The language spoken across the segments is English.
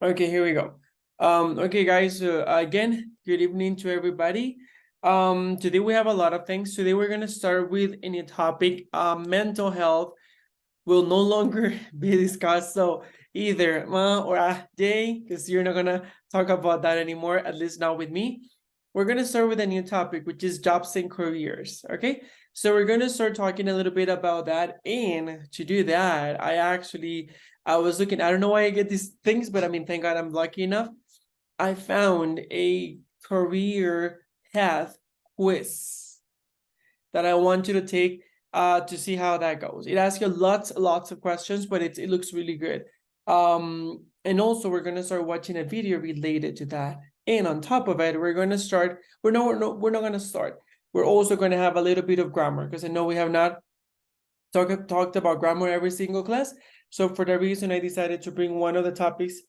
Okay, here we go. Okay, guys, again, good evening to everybody. Today we have a lot of things. Today we're gonna start with a new topic. Mental health will no longer be discussed. So either Ma or Jay, because you're not gonna talk about that anymore, at least not with me. We're gonna start with a new topic, which is jobs and careers. Okay, so we're gonna start talking a little bit about that. And to do that, I was looking. I don't know why I get these things, but I mean, thank God I'm lucky enough. I found a career path quiz that I want you to take to see how that goes. It asks you lots of questions, but it looks really good. And also we're gonna start watching a video related to that. And on top of it, we're gonna start. We're not gonna start. We're also gonna have a little bit of grammar because I know we have not talked about grammar every single class. So for that reason, I decided to bring one of the topics,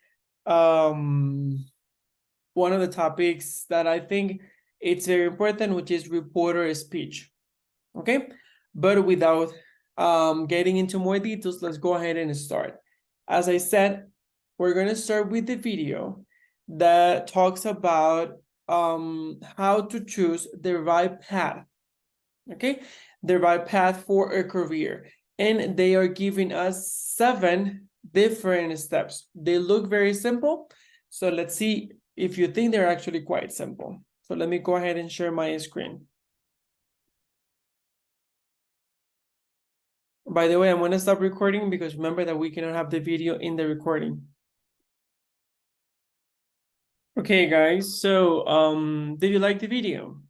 that I think it's very important, which is reporter speech. Okay, but without getting into more details, let's go ahead and start. As I said, we're going to start with the video that talks about how to choose the right path. Okay, the right path for a career, and they are giving us 7 different steps. They look very simple, so let's see if you think they're actually quite simple. So let me go ahead and share my screen. By the way, I'm gonna stop recording because remember that we cannot have the video in the recording. Okay, guys, so did you like the video?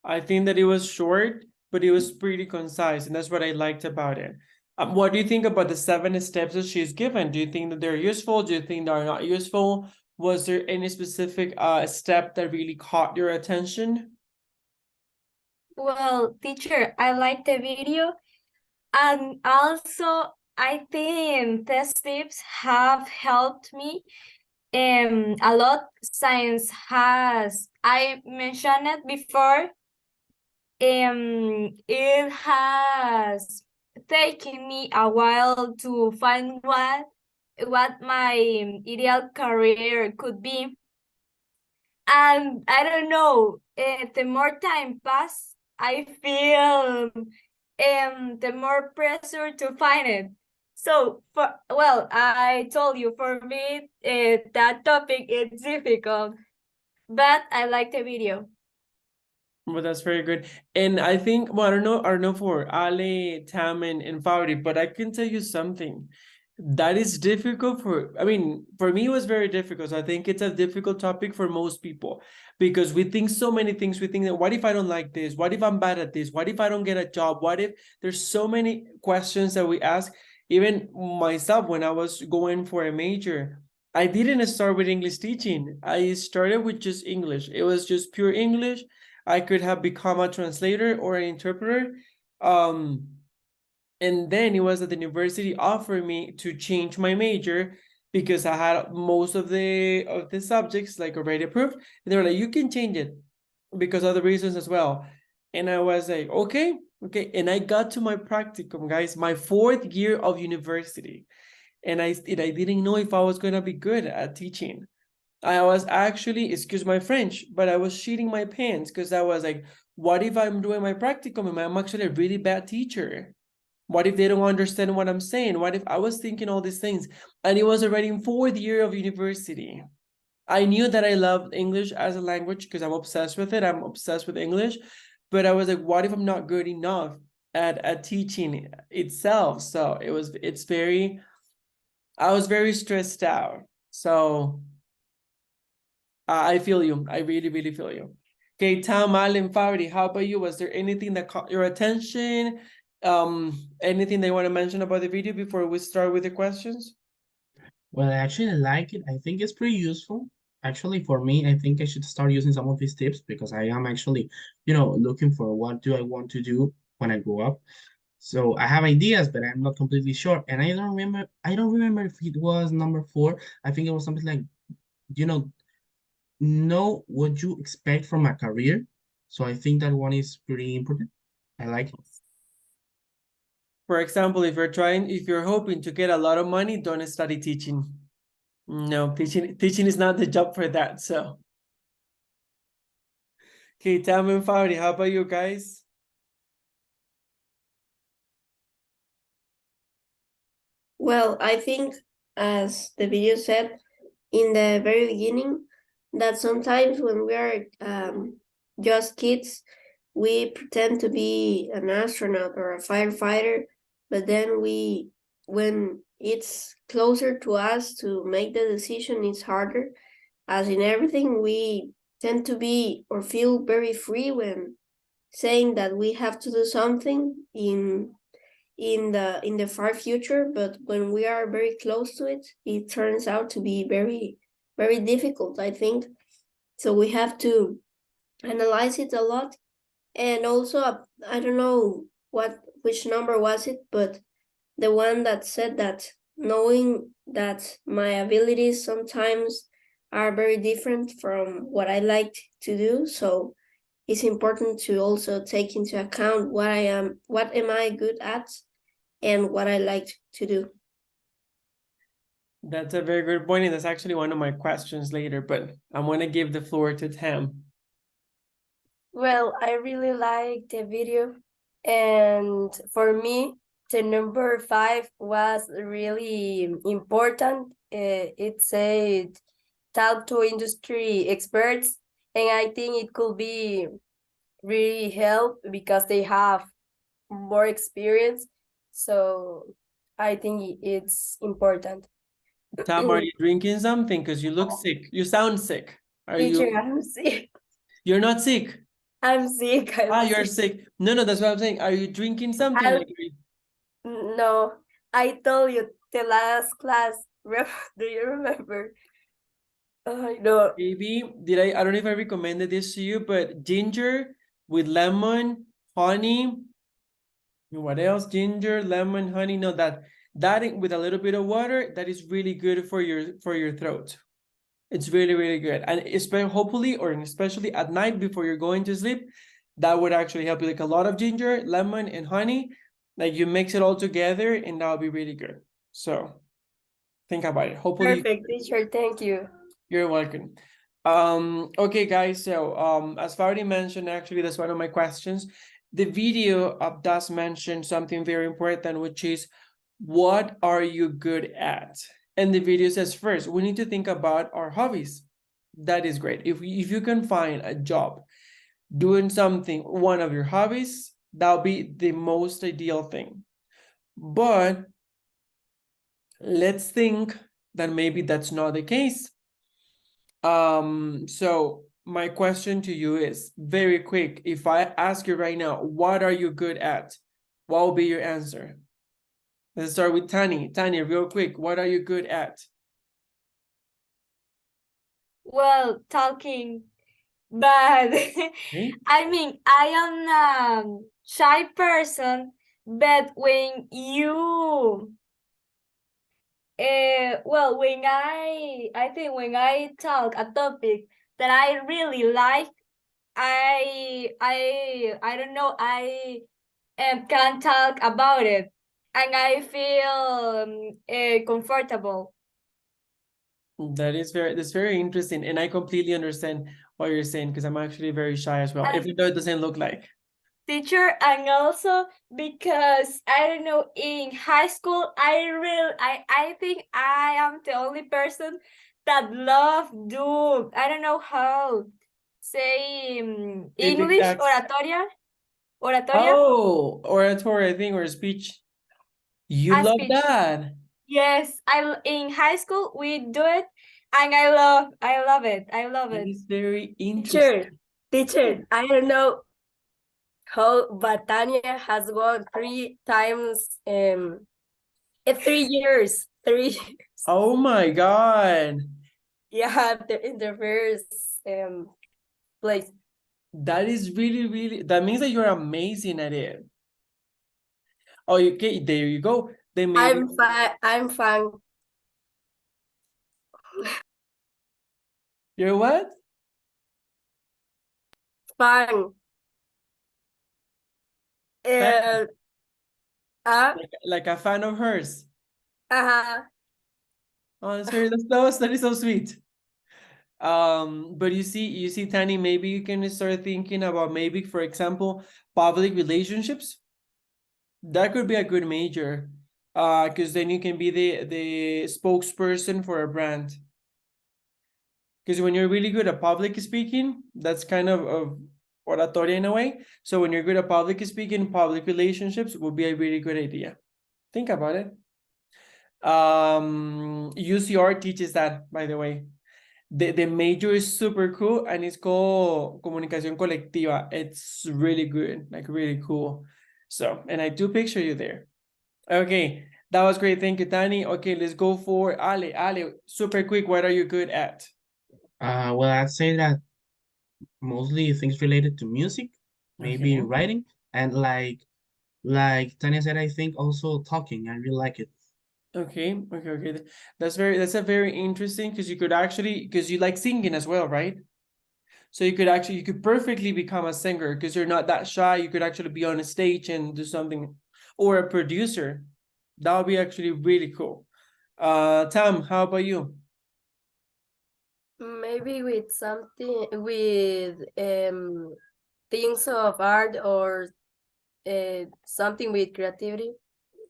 I think that it was short, but it was pretty concise, and that's what I liked about it. What do you think about the 7 steps that she's given? Do you think that they're useful? Do you think they're not useful? Was there any specific step that really caught your attention? Well, teacher, I like the video, and also I think these tips have helped me a lot since has I mentioned it before. It has taken me a while to find what my ideal career could be. And I don't know, the more time pass, I feel the more pressure to find it. So I told you, for me, that topic is difficult, but I like the video. Well, that's very good. And I think, well, I don't know for Ale, Tam, and Fabri, but I can tell you something. That is difficult I mean, for me, it was very difficult. So I think it's a difficult topic for most people because we think so many things. We think that what if I don't like this? What if I'm bad at this? What if I don't get a job? What if there's so many questions that we ask? Even myself, when I was going for a major, I didn't start with English teaching. I started with just English. It was just pure English. I could have become a translator or an interpreter. Um, and then it was that the university offered me to change my major because I had most of the subjects like already approved. And they were like, you can change it because other reasons as well. And I was like, okay. And I got to my practicum, guys, my 4th year of university. And I didn't know if I was gonna be good at teaching. I was actually, excuse my French, but I was shitting my pants because I was like, what if I'm doing my practicum and I'm actually a really bad teacher? What if they don't understand what I'm saying? What if I was thinking all these things? And it was already in 4th year of university. I knew that I loved English as a language because I'm obsessed with it. I'm obsessed with English. But I was like, what if I'm not good enough at teaching itself? So I was very stressed out. So I feel you. I really feel you. Okay, Tam, Alan, Fabri, how about you? Was there anything that caught your attention? Anything they want to mention about the video before we start with the questions? Well, I actually like it. I think it's pretty useful. Actually, for me, I think I should start using some of these tips because I am actually, looking for what do I want to do when I grow up. So I have ideas, but I'm not completely sure. And I don't remember if it was number 4. I think it was something like, you know what you expect from a career. So I think that one is pretty important. I like it. For example, if you're hoping to get a lot of money, don't study teaching. No, teaching is not the job for that. So, okay, Tam and Fabri, how about you guys? Well, I think, as the video said in the very beginning, that sometimes when we are just kids, we pretend to be an astronaut or a firefighter, but then when it's closer to us to make the decision, it's harder. As in everything, we tend to be or feel very free when saying that we have to do something in the far future, but when we are very close to it, it turns out to be very, very difficult, I think. So we have to analyze it a lot. And also, I don't know which number was it, but the one that said that knowing that my abilities sometimes are very different from what I like to do, so it's important to also take into account what am I good at, and what I like to do. That's a very good point, and that's actually one of my questions later, but I'm gonna give the floor to Tam. Well, I really like the video, and for me, the number 5 was really important. It said talk to industry experts, and I think it could be really help because they have more experience. So I think it's important. Tam, are you drinking something? Because you look sick. You sound sick. Are Teacher, you? I'm sick. You're not sick. I'm sick. You're sick. No, that's what I'm saying. Are you drinking something? I'll- Like, No, I told you the last class. Do you remember? I know. maybe I don't know if I recommended this to you, but ginger with lemon, honey. What else? Ginger, lemon, honey. No, that with a little bit of water, that is really good for your throat. It's really, really good. And especially hopefully, or especially at night before you're going to sleep, that would actually help you. Like a lot of ginger, lemon, and honey. Like you mix it all together and that'll be really good. So think about it. Hopefully Perfect, teacher. Thank you. you're welcome. Okay, guys. So as Faudy mentioned, actually, that's one of my questions. The video does mention something very important, which is what are you good at? And the video says first, we need to think about our hobbies. That is great. If you can find a job doing something, one of your hobbies, that'll be the most ideal thing. But let's think that maybe that's not the case. So my question to you is very quick. If I ask you right now, what are you good at? What will be your answer? Let's start with Tani. Tani, real quick, what are you good at? Well, talking, but Okay. I mean, I am a shy person, but when you well, when I think when I talk a topic that I really like, I don't know, I can talk about it, and I feel comfortable. That's very interesting. And I completely understand what you're saying because I'm actually very shy as well, even though it doesn't look like. Teacher, and also because I don't know, in high school I think I am the only person that love do, I don't know how say English oratoria Oh, oratory, I think, or speech. You a love speech. that. Yes, in high school we do it, and I love it. That is very interesting. Teacher, I don't know how, but Tanya has won 3 times in 3 years. 3 years. Oh my God. Yeah, in the first place. That is really, really, that means that you're amazing at it. Oh, okay, there you go. Then maybe I'm fine. you're what? Fine. Fan. Uh, Uh, Like a fan of hers. uh-huh. Oh, that is so sweet. But you see, Tani, maybe you can start thinking about maybe, for example, public relationships. That could be a good major, because then you can be the spokesperson for a brand. Because when you're really good at public speaking, that's kind of oratoria in a way. So when you're good at public speaking, public relationships would be a really good idea. Think about it. UCR teaches that, by the way. The major is super cool and it's called Comunicación Colectiva. It's really good, like really cool. So, and I do picture you there. Okay, that was great. Thank you, Tani. Okay, let's go for Ale. Ale, super quick, what are you good at? Well, I'd say that mostly things related to music, maybe Okay. writing, and like Tanya said, I think also talking. I really like it. Okay, okay. That's a very interesting because you could actually, because you like singing as well, right? So you could perfectly become a singer because you're not that shy. You could actually be on a stage and do something, or a producer. That would be actually really cool. Tam, how about you? Maybe with something with things of art or something with creativity.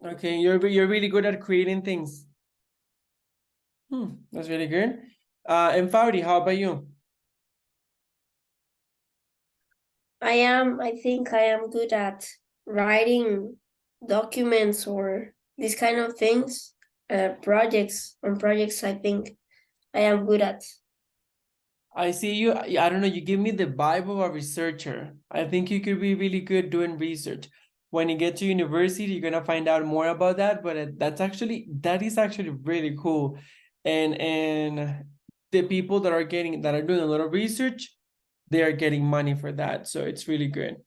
Okay, you're really good at creating things. That's really good. And Faudi, how about you? I think I am good at writing documents or these kind of things. Projects, I think I am good at. I see you. I don't know. You give me the vibe of a researcher. I think you could be really good doing research. When you get to university, you're gonna find out more about that. But that is actually really cool. And the people that are doing a lot of research, they are getting money for that. So it's really good.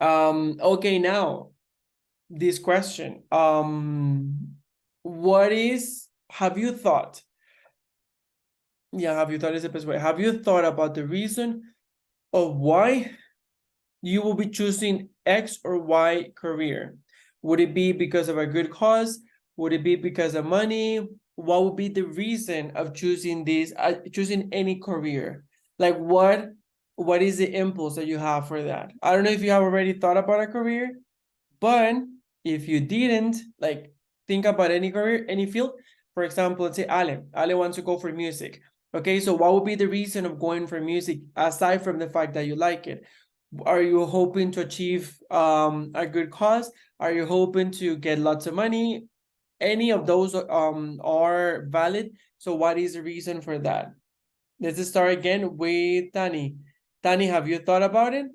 Okay, now this question. Have you thought? Yeah, have you thought is the best way. Have you thought about the reason of why you will be choosing X or Y career? Would it be because of a good cause? Would it be because of money? What would be the reason of choosing any career? Like what is the impulse that you have for that? I don't know if you have already thought about a career, but if you didn't, like, think about any career, any field. For example, let's say Ale wants to go for music. Okay, so what would be the reason of going for music aside from the fact that you like it? Are you hoping to achieve a good cause? Are you hoping to get lots of money? Any of those are valid. So what is the reason for that? Let's start again with Tani. Tani, have you thought about it?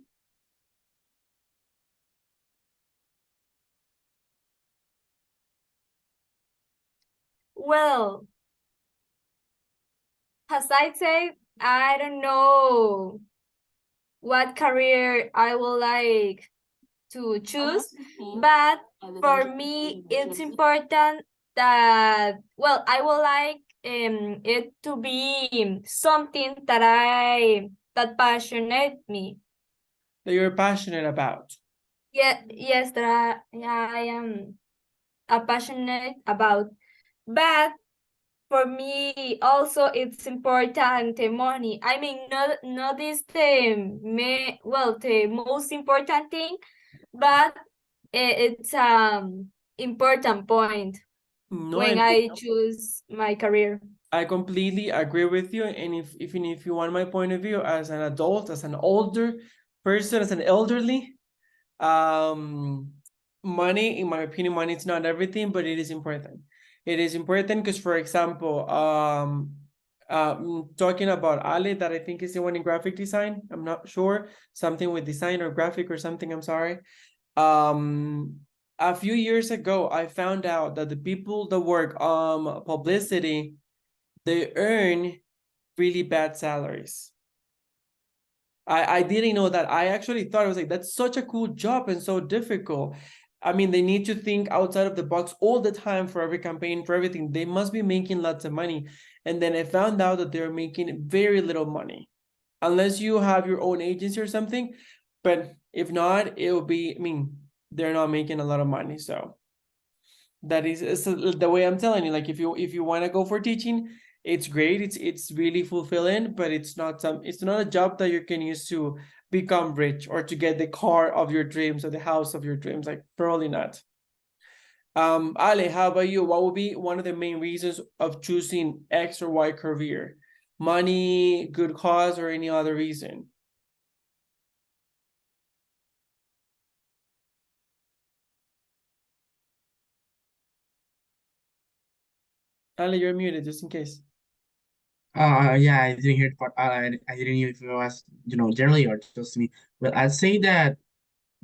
Well, as I said, I don't know what career I would like to choose, but for me, it's important that, well, I would like it to be something that passionate me. That you're passionate about. Yeah, yes, I am passionate about. But for me, also, it's important the money. I mean, not is the most important thing, but it's important point No, when and I choose my career. I completely agree with you. And even if you want my point of view as an adult, as an older person, as an elderly, um, money, in my opinion, money is not everything, but it is important. It is important because, for example, talking about Ale, that I think is the one in graphic design. I'm not sure, something with design or graphic or something. I'm sorry. Um, a few years ago, I found out that the people that work publicity, they earn really bad salaries. I didn't know that. I actually thought, I was like, that's such a cool job and so difficult. I mean, they need to think outside of the box all the time for every campaign, for everything. They must be making lots of money. And then I found out that they're making very little money, unless you have your own agency or something. But if not, it will be, I mean, they're not making a lot of money. So That is the way I'm telling you. Like if you want to go for teaching, it's great. It's really fulfilling, but it's not a job that you can use to become rich or to get the car of your dreams or the house of your dreams. Like probably not. Ale, how about you? What would be one of the main reasons of choosing X or Y career? Money, good cause, or any other reason? Ale, you're muted just in case. Yeah, I didn't hear the part. I didn't know if it was, generally or just me. Well, I'd say that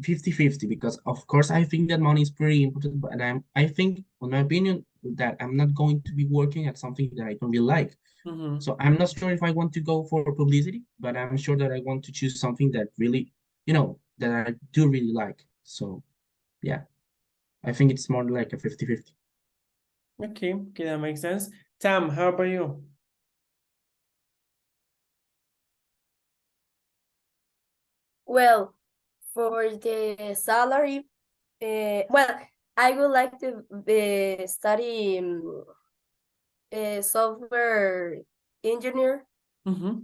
50-50 because of course I think that money is pretty important, but I think, in my opinion, that I'm not going to be working at something that I don't really like. Mm-hmm. So I'm not sure if I want to go for publicity, but I'm sure that I want to choose something that really, that I do really like. So yeah, I think it's more like a 50-50. Okay, that makes sense. Tam, how about you? Well, for the salary, well, I would like to study software engineer. Mm-hmm.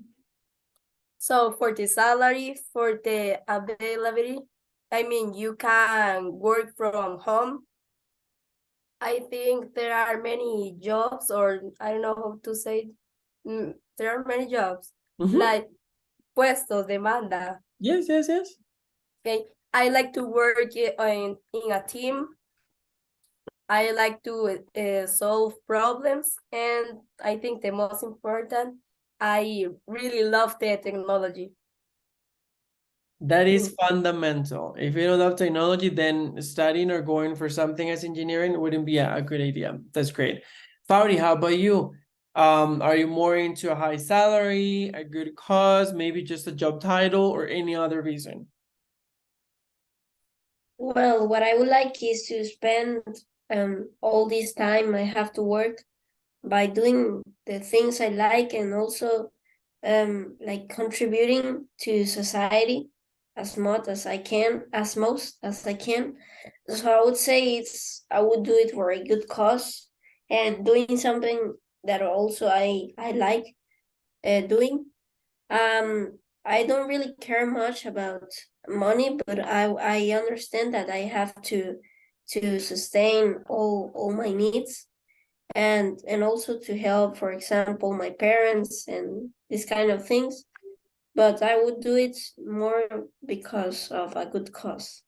So for the salary, for the availability, I mean, you can work from home. I think there are many jobs, or I don't know how to say it. There are many jobs, Mm-hmm. like puestos, demanda. Yes, yes, yes. Okay, I like to work in a team. I like to solve problems, and I think the most important, I really love the technology. That is fundamental. If you don't love technology, then studying or going for something as engineering wouldn't be a good idea. That's great. Faudi, how about you? Are you more into a high salary, a good cause, maybe just a job title, or any other reason? Well, what I would like is to spend all this time I have to work by doing the things I like, and also like contributing to society as much as I can, as most as I can. So I would say I would do it for a good cause and doing something that also I like doing. I don't really care much about money, but I understand that I have to sustain all my needs, and also to help, for example, my parents and these kind of things. But I would do it more because of a good cause.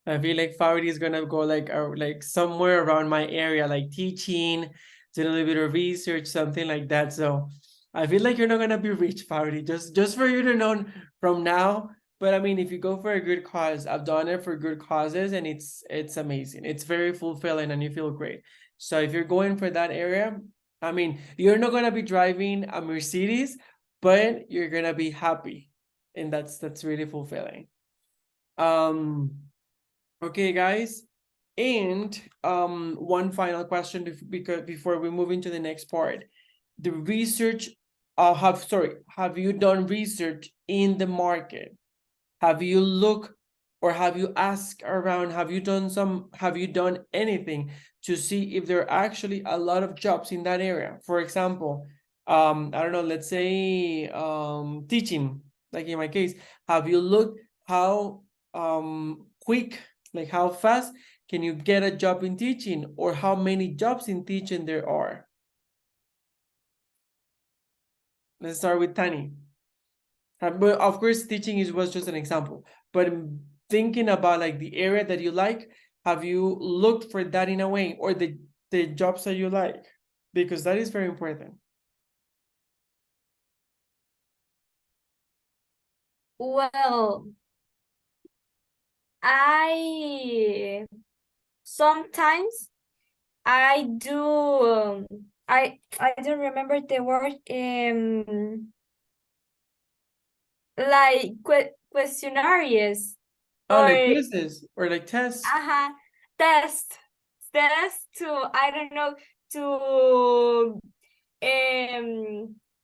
I feel like Faudi is gonna go like somewhere around my area, like teaching, do a little bit of research, something like that. So I feel like you're not gonna be rich, Faudi. Just for you to know from now. But I mean, if you go for a good cause, I've done it for good causes, and it's amazing. It's very fulfilling, and you feel great. So if you're going for that area, I mean, you're not gonna be driving a Mercedes, but you're gonna be happy, and that's really fulfilling. Um. Okay, guys. And one final question because before we move into the next part. The research have you done research in the market? Have you looked or have you asked around? Have you done anything to see if there are actually a lot of jobs in that area? For example, I don't know, let's say teaching, like in my case, have you looked how quick, like how fast can you get a job in teaching, or how many jobs in teaching there are? Let's start with Tani. But of course, teaching was just an example. But thinking about like the area that you like, have you looked for that in a way, or the jobs that you like? Because that is very important. Well, I sometimes I do I don't remember the word like questionnaires Oh, or like quizzes or like tests. test to I don't know to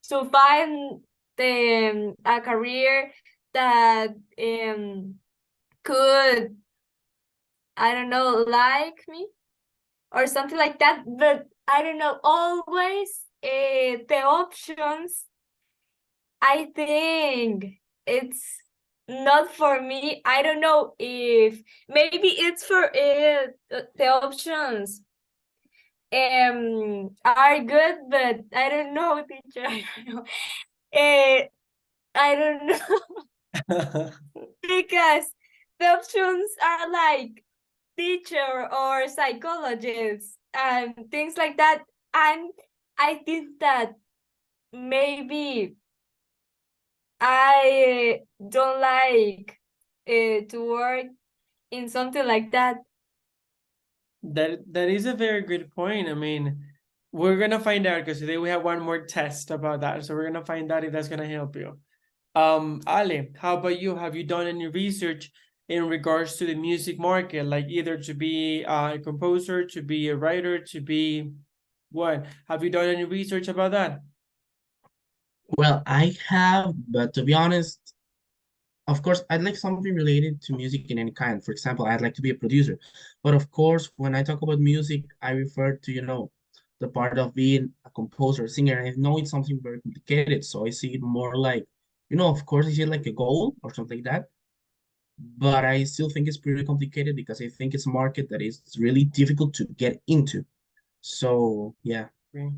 to find the a career that could I don't know like me. or something like that. But I don't know, always the options, I think it's not for me. I don't know if maybe it's for the options are good, but I don't know, teacher. I don't know. I don't know because the options are like teacher or psychologist and things like that. And I think that maybe I don't like to work in something like that. That is a very good point. I mean, we're gonna find out because today we have one more test about that. So we're gonna find out if that's gonna help you. Ale, how about you? Have you done any research in regards to the music market, like either to be a composer, to be a writer, to be what? Have you done any research about that? Well, I have, but to be honest, of course, I'd like something related to music in any kind. For example, I'd like to be a producer. But of course, when I talk about music, I refer to, the part of being a composer, singer. And I know it's something very complicated. So I see it more like, of course, I see it like a goal or something like that. But I still think it's pretty complicated because I think it's a market that is really difficult to get into. So yeah. Agree.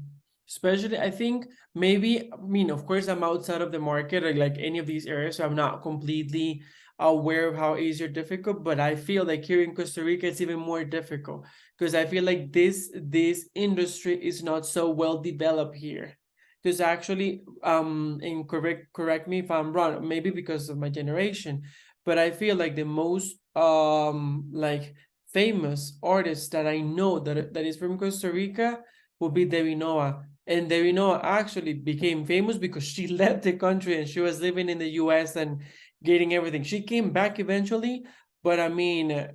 Especially, I think maybe, I mean, of course, I'm outside of the market or like any of these areas, so I'm not completely aware of how easy or difficult, but I feel like here in Costa Rica, it's even more difficult because I feel like this industry is not so well developed here. Because actually, and correct me if I'm wrong, maybe because of my generation, but I feel like the most like famous artist that I know that is from Costa Rica would be Devinoa. And Devinoa actually became famous because she left the country and she was living in the US and getting everything. She came back eventually, but I mean,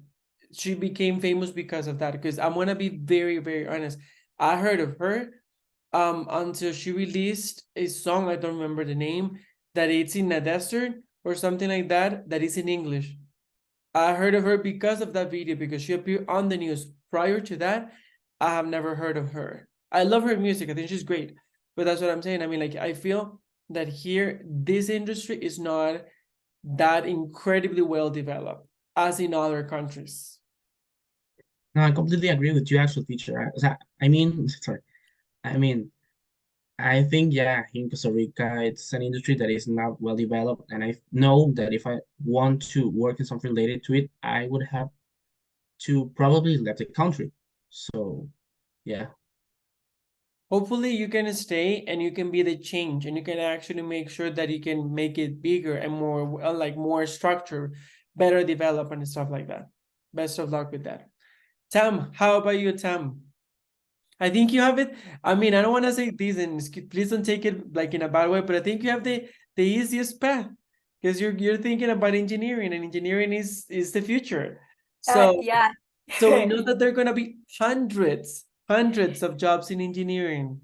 she became famous because of that. Because I'm gonna be very, very honest. I heard of her until she released a song, I don't remember the name, that it's in a desert or something like that, that is in English. I heard of her because of that video, because she appeared on the news. Prior to that, I have never heard of her. I love her music. I think she's great. But that's what I'm saying. I mean, like, I feel that here, this industry is not that incredibly well developed as in other countries. No, I completely agree with you, actual teacher. I mean, sorry. I mean, I think, yeah, in Costa Rica, it's an industry that is not well developed. And I know that if I want to work in something related to it, I would have to probably leave the country. So, yeah. Hopefully you can stay and you can be the change and you can actually make sure that you can make it bigger and more like more structured, better developed and stuff like that. Best of luck with that. Tam, how about you, Tam? I think you have it. I mean, I don't want to say this, and please don't take it like in a bad way, but I think you have the easiest path because you're thinking about engineering, and engineering is the future. So Yeah. so we know that there are gonna be hundreds of jobs in engineering.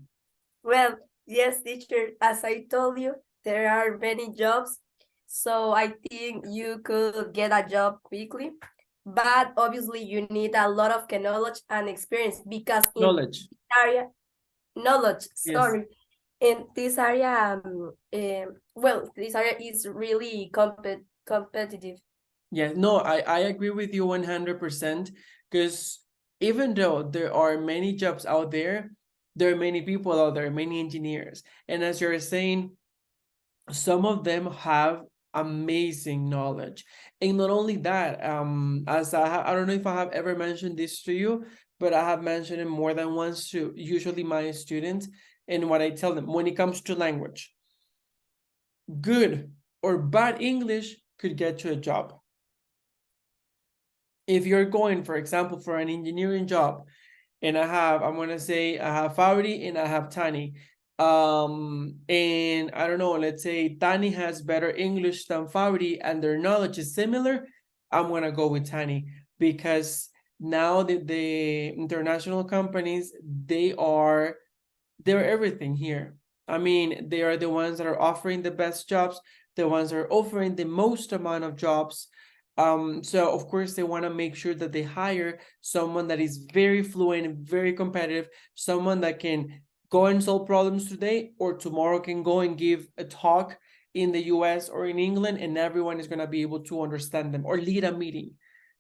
Well, yes, teacher, as I told you, there are many jobs. So I think you could get a job quickly. But obviously you need a lot of knowledge and experience because in Knowledge. this area, knowledge, Yes. sorry. In this area, well, this area is really competitive. Yeah, no, I agree with you 100% because even though there are many jobs out there are many people out there, many engineers. And as you're saying, some of them have amazing knowledge. And not only that, as I don't know if I have ever mentioned this to you, but I have mentioned it more than once to usually my students and what I tell them when it comes to language. Good or bad English could get you a job. If you're going, for example, for an engineering job, and I'm gonna say I have Fabri and I have Tani. And I don't know, let's say Tani has better English than Fabri and their knowledge is similar, I'm gonna go with Tani because now the international companies, they're everything here. I mean, they are the ones that are offering the best jobs, the ones that are offering the most amount of jobs. So of course they want to make sure that they hire someone that is very fluent and very competitive, someone that can go and solve problems today or tomorrow can go and give a talk in the US or in England, and everyone is going to be able to understand them, or lead a meeting.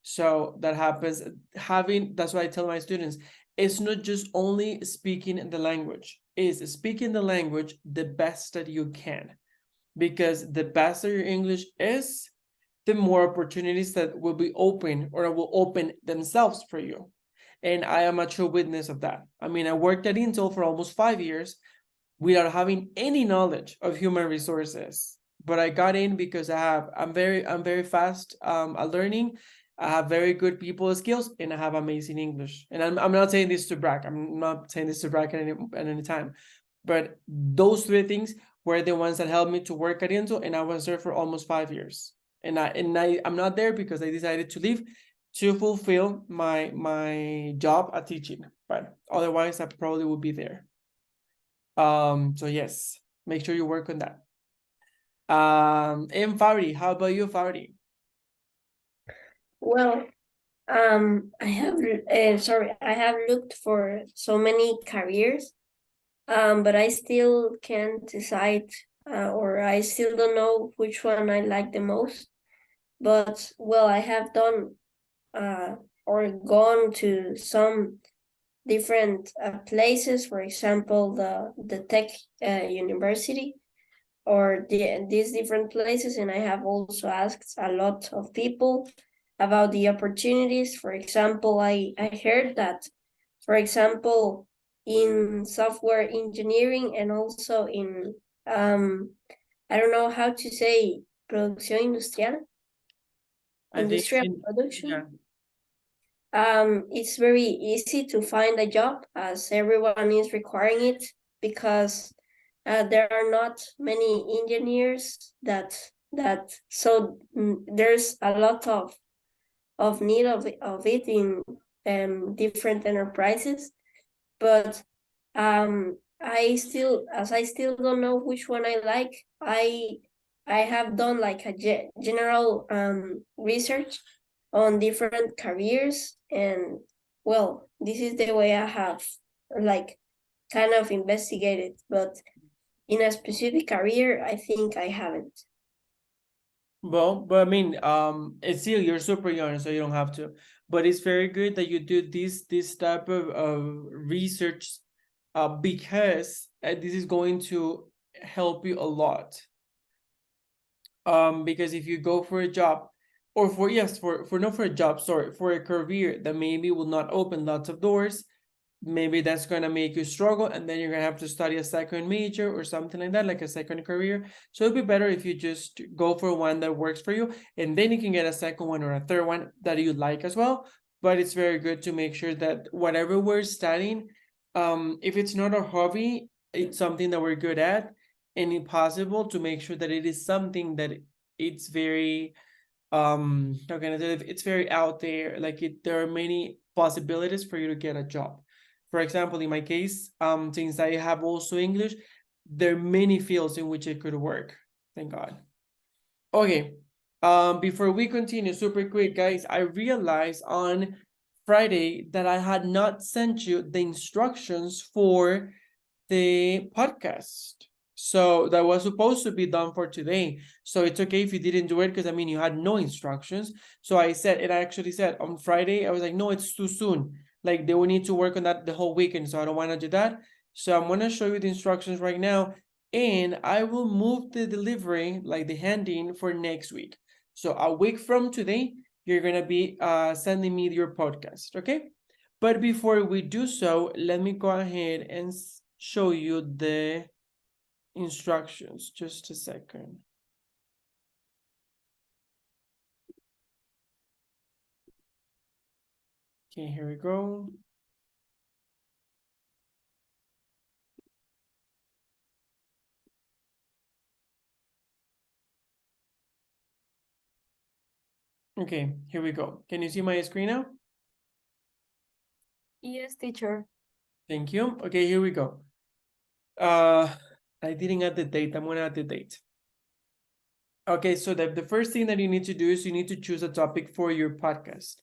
So that happens. That's why I tell my students, it's not just only speaking the language, it's speaking the language the best that you can, because the better your English is, the more opportunities that will be open or will open themselves for you. And I am a true witness of that. I mean, I worked at Intel for almost 5 years without having any knowledge of human resources. But I got in because I'm very fast at learning. I have very good people skills, and I have amazing English. And I'm not saying this to brag. I'm not saying this to brag at any time. But those three things were the ones that helped me to work at Intel, and I was there for almost 5 years. And I'm not there because I decided to leave to fulfill my job at teaching. But otherwise, I probably would be there. So yes, make sure you work on that. And Fabri, how about you, Fabri? Well, I have looked for so many careers, but I still can't decide, or I still don't know which one I like the most. But well, I have done or gone to some different places, for example, the tech university, or these different places, and I have also asked a lot of people about the opportunities. For example, I heard that, for example, in software engineering and also in I don't know how to say, producción industrial, I think industrial production. yeah. It's very easy to find a job, as everyone is requiring it, because there are not many engineers that so there's a lot of need of it in different enterprises. But I still don't know which one I like. I have done like a general research on different careers, and well, this is the way I have like kind of investigated, but in a specific career, I think I haven't. Well, but I mean, it's still, you're super young, so you don't have to. But it's very good that you do this type of research, because this is going to help you a lot. Because if you go for a job, or for not for a job, sorry, for a career that maybe will not open lots of doors, maybe that's gonna make you struggle, and then you're gonna have to study a second major or something like that, like a second career. So it'd be better if you just go for one that works for you, and then you can get a second one or a third one that you like as well. But it's very good to make sure that whatever we're studying, if it's not a hobby, it's something that we're good at, and if possible, to make sure that it is something that it's very how can I say it? It's very out there. Like there are many possibilities for you to get a job. For example, in my case, since I have also English, there are many fields in which it could work. Thank God. Okay. Before we continue, super quick, guys, I realized on Friday that I had not sent you the instructions for the podcast. So that was supposed to be done for today. So it's okay if you didn't do it, because I mean, you had no instructions. So I actually said on Friday, I was like, no, it's too soon. Like they will need to work on that the whole weekend. So I don't want to do that. So I'm going to show you the instructions right now. And I will move the delivery, like the handing, for next week. So a week from today, you're going to be sending me your podcast. Okay. But before we do so, let me go ahead and show you the instructions. Just a second. Okay, here we go. Okay, here we go. Can you see my screen now? Yes, teacher. Thank you. Okay, here we go. I didn't add the date. I'm gonna add the date. Okay, so the first thing that you need to do is you need to choose a topic for your podcast.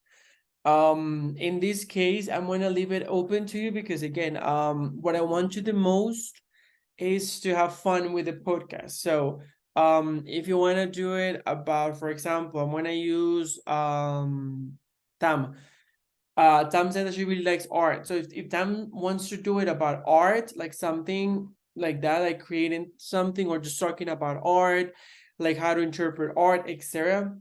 In this case, I'm gonna leave it open to you because again, what I want you the most is to have fun with the podcast. So, if you wanna do it about, for example, I'm gonna use Tam. Tam said that she really likes art. So if Tam wants to do it about art, like something like that, like creating something or just talking about art, like how to interpret art, etc.,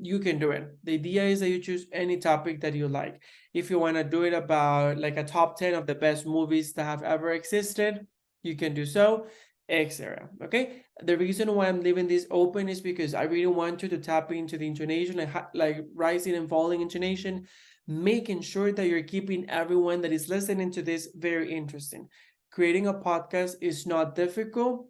you can do it. The idea is that you choose any topic that you like. If you want to do it about like a top 10 of the best movies that have ever existed, you can do so, etc. Okay. The reason why I'm leaving this open is because I really want you to tap into the intonation, like rising and falling intonation, making sure that you're keeping everyone that is listening to this very interesting. Creating a podcast is not difficult,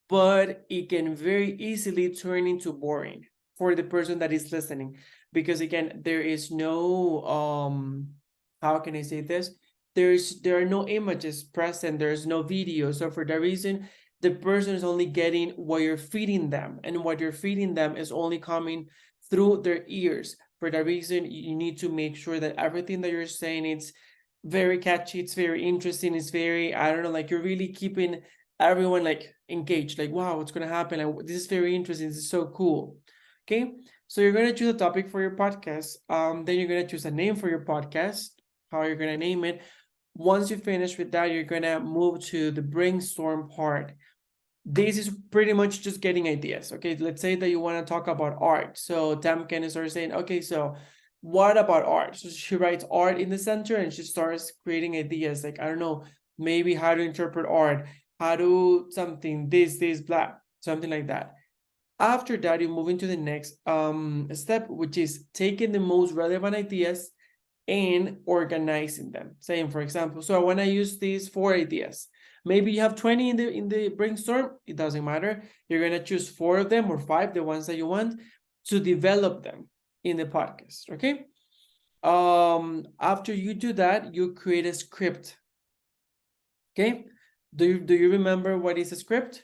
but it can very easily turn into boring for the person that is listening. Because again, there is no how can I say this? There are no images present, there's no video. So for that reason, the person is only getting what you're feeding them, and what you're feeding them is only coming through their ears. For that reason, you need to make sure that everything that you're saying, it's very catchy, it's very interesting, it's very, I don't know, like you're really keeping everyone like engaged, like, wow, what's gonna happen? Like, this is very interesting, this is so cool. Okay, so you're gonna choose a topic for your podcast. Then you're gonna choose a name for your podcast, how you're gonna name it. Once you finish with that, you're gonna move to the brainstorm part. This is pretty much just getting ideas. Okay, let's say that you want to talk about art. So Tam can start saying, okay, so what about art? So she writes art in the center and she starts creating ideas like, I don't know, maybe how to interpret art, how to something, this, blah, something like that. After that, you move into the next step, which is taking the most relevant ideas and organizing them. Saying, for example, so I want to use these 4 ideas. Maybe you have 20 in the brainstorm, it doesn't matter. You're gonna choose 4 of them or 5, the ones that you want, to develop them in the podcast. Okay. After you do that, you create a script. Okay. Do you remember what is a script?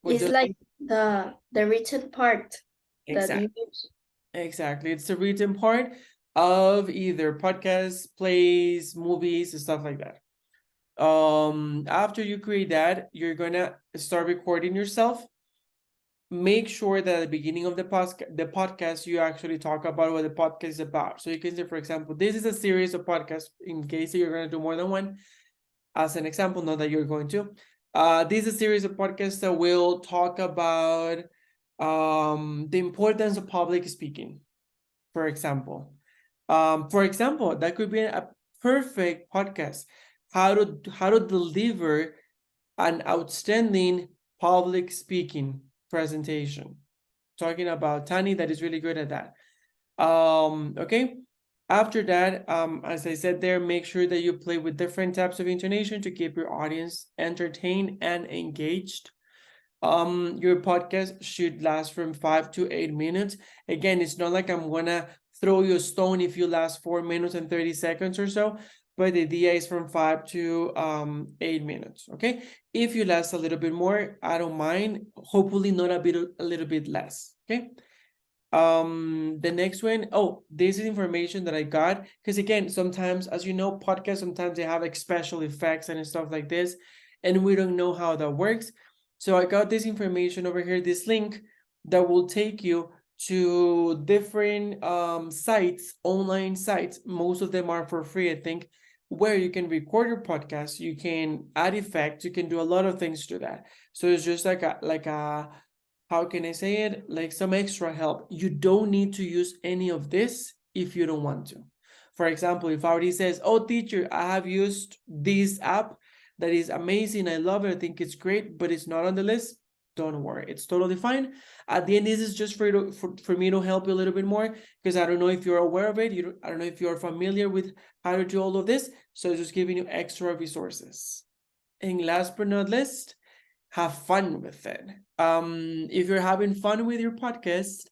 It's like the written part that you use. Exactly. It's the written part of either podcasts, plays, movies, stuff like that. After you create that, you're gonna start recording yourself. Make sure that at the beginning of the podcast, you actually talk about what the podcast is about. So you can say, for example, this is a series of podcasts, in case you're gonna do more than one. As an example, not that you're going to. This is a series of podcasts that will talk about the importance of public speaking, for example. That could be a perfect podcast. How to deliver an outstanding public speaking presentation. Talking about Tani, that is really good at that. Okay. After that, as I said there, make sure that you play with different types of intonation to keep your audience entertained and engaged. Your podcast should last from 5 to 8 minutes. Again, it's not like I'm gonna throw you a stone if you last 4 minutes and 30 seconds or so, but the idea is from 5 to 8 minutes. Okay, if you last a little bit more, I don't mind. Hopefully not a little bit less. Okay. The next one, oh, this is information that I got, because again, sometimes, as you know, podcasts, sometimes they have like special effects and stuff like this, and we don't know how that works. So I got this information over here, this link that will take you to different sites, online sites. Most of them are for free, I think, where you can record your podcast, you can add effects, you can do a lot of things to that. So it's just like a how can I say it? Like some extra help. You don't need to use any of this if you don't want to. For example, if Audi says, oh, teacher, I have used this app that is amazing, I love it, I think it's great, but it's not on the list, don't worry, it's totally fine. At the end, this is just for me to help you a little bit more, because I don't know if you're aware of it, I don't know if you're familiar with how to do all of this, so it's just giving you extra resources. And last but not least, have fun with it. If you're having fun with your podcast,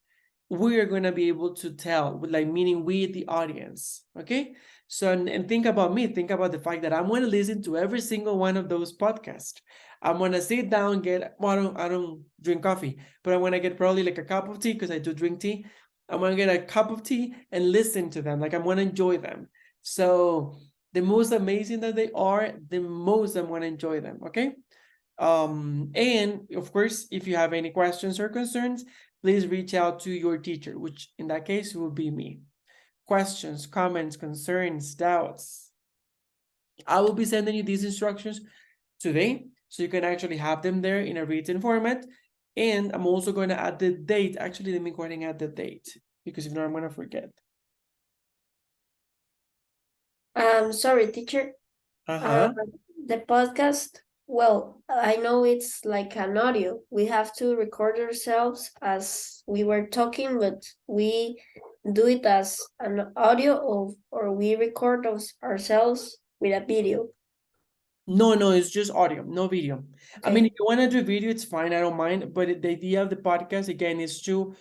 we are going to be able to tell, like meaning with the audience. Okay, So, and think about me, think about the fact that I'm going to listen to every single one of those podcasts. I'm going to sit down, well, I don't drink coffee, but I'm going to get probably like a cup of tea because I do drink tea. I'm going to get a cup of tea and listen to them. Like I'm going to enjoy them. So the most amazing that they are, the most I'm going to enjoy them. Okay. And of course, if you have any questions or concerns, please reach out to your teacher, which in that case will be me. Questions, comments, concerns, doubts. I will be sending you these instructions today, so you can actually have them there in a written format. And I'm also going to add the date. Actually, let me go ahead and add the date, because if not, I'm going to forget. Sorry, teacher. The podcast, well, I know it's like an audio. We have to record ourselves as we were talking, but we do it as an audio or we record ourselves with a video. No, it's just audio, no video. I Okay. mean, if you want to do video, it's fine. I don't mind. But the idea of the podcast, again, is to,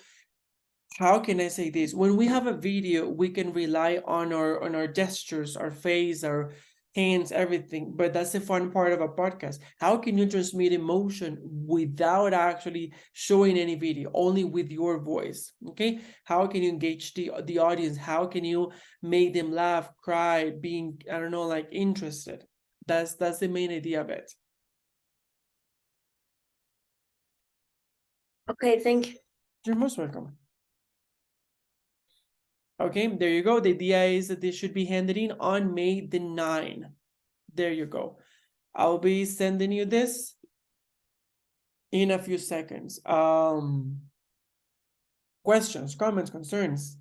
how can I say this? When we have a video, we can rely on our gestures, our face, our hands, everything. But that's the fun part of a podcast. How can you transmit emotion without actually showing any video, only with your voice? Okay. How can you engage the audience? How can you make them laugh, cry, being, I don't know, like interested? That's the main idea of it. Okay, thank you. You're most welcome. Okay, there you go. The idea is that this should be handed in on May the 9th. There you go. I'll be sending you this in a few seconds. Questions, comments, concerns?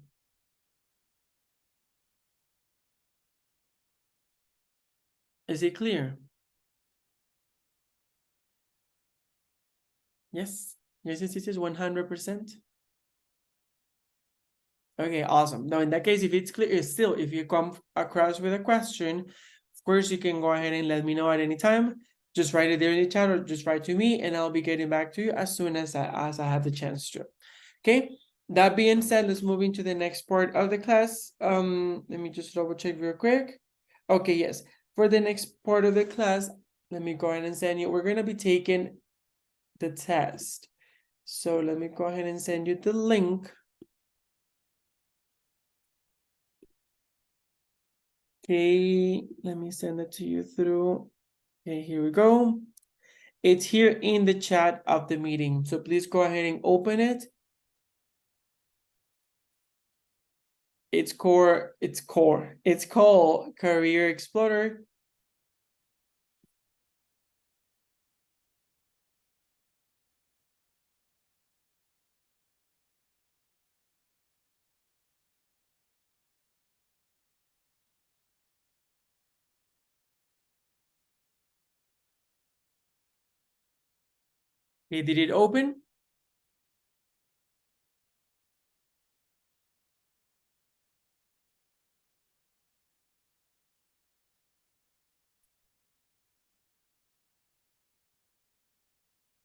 Is it clear? Yes, yes, 100%. Okay, awesome. Now, in that case, if it's clear, still, if you come across with a question, of course, you can go ahead and let me know at any time. Just write it there in the chat or just write to me and I'll be getting back to you as soon as I have the chance to. Okay, that being said, let's move into the next part of the class. Let me just double check real quick. Okay, yes. For the next part of the class, let me go ahead and send you, we're going to be taking the test. So let me go ahead and send you the link. Okay, let me send it to you through. Okay, here we go. It's here in the chat of the meeting. So please go ahead and open it. It's called Career Explorer. Okay, did it open?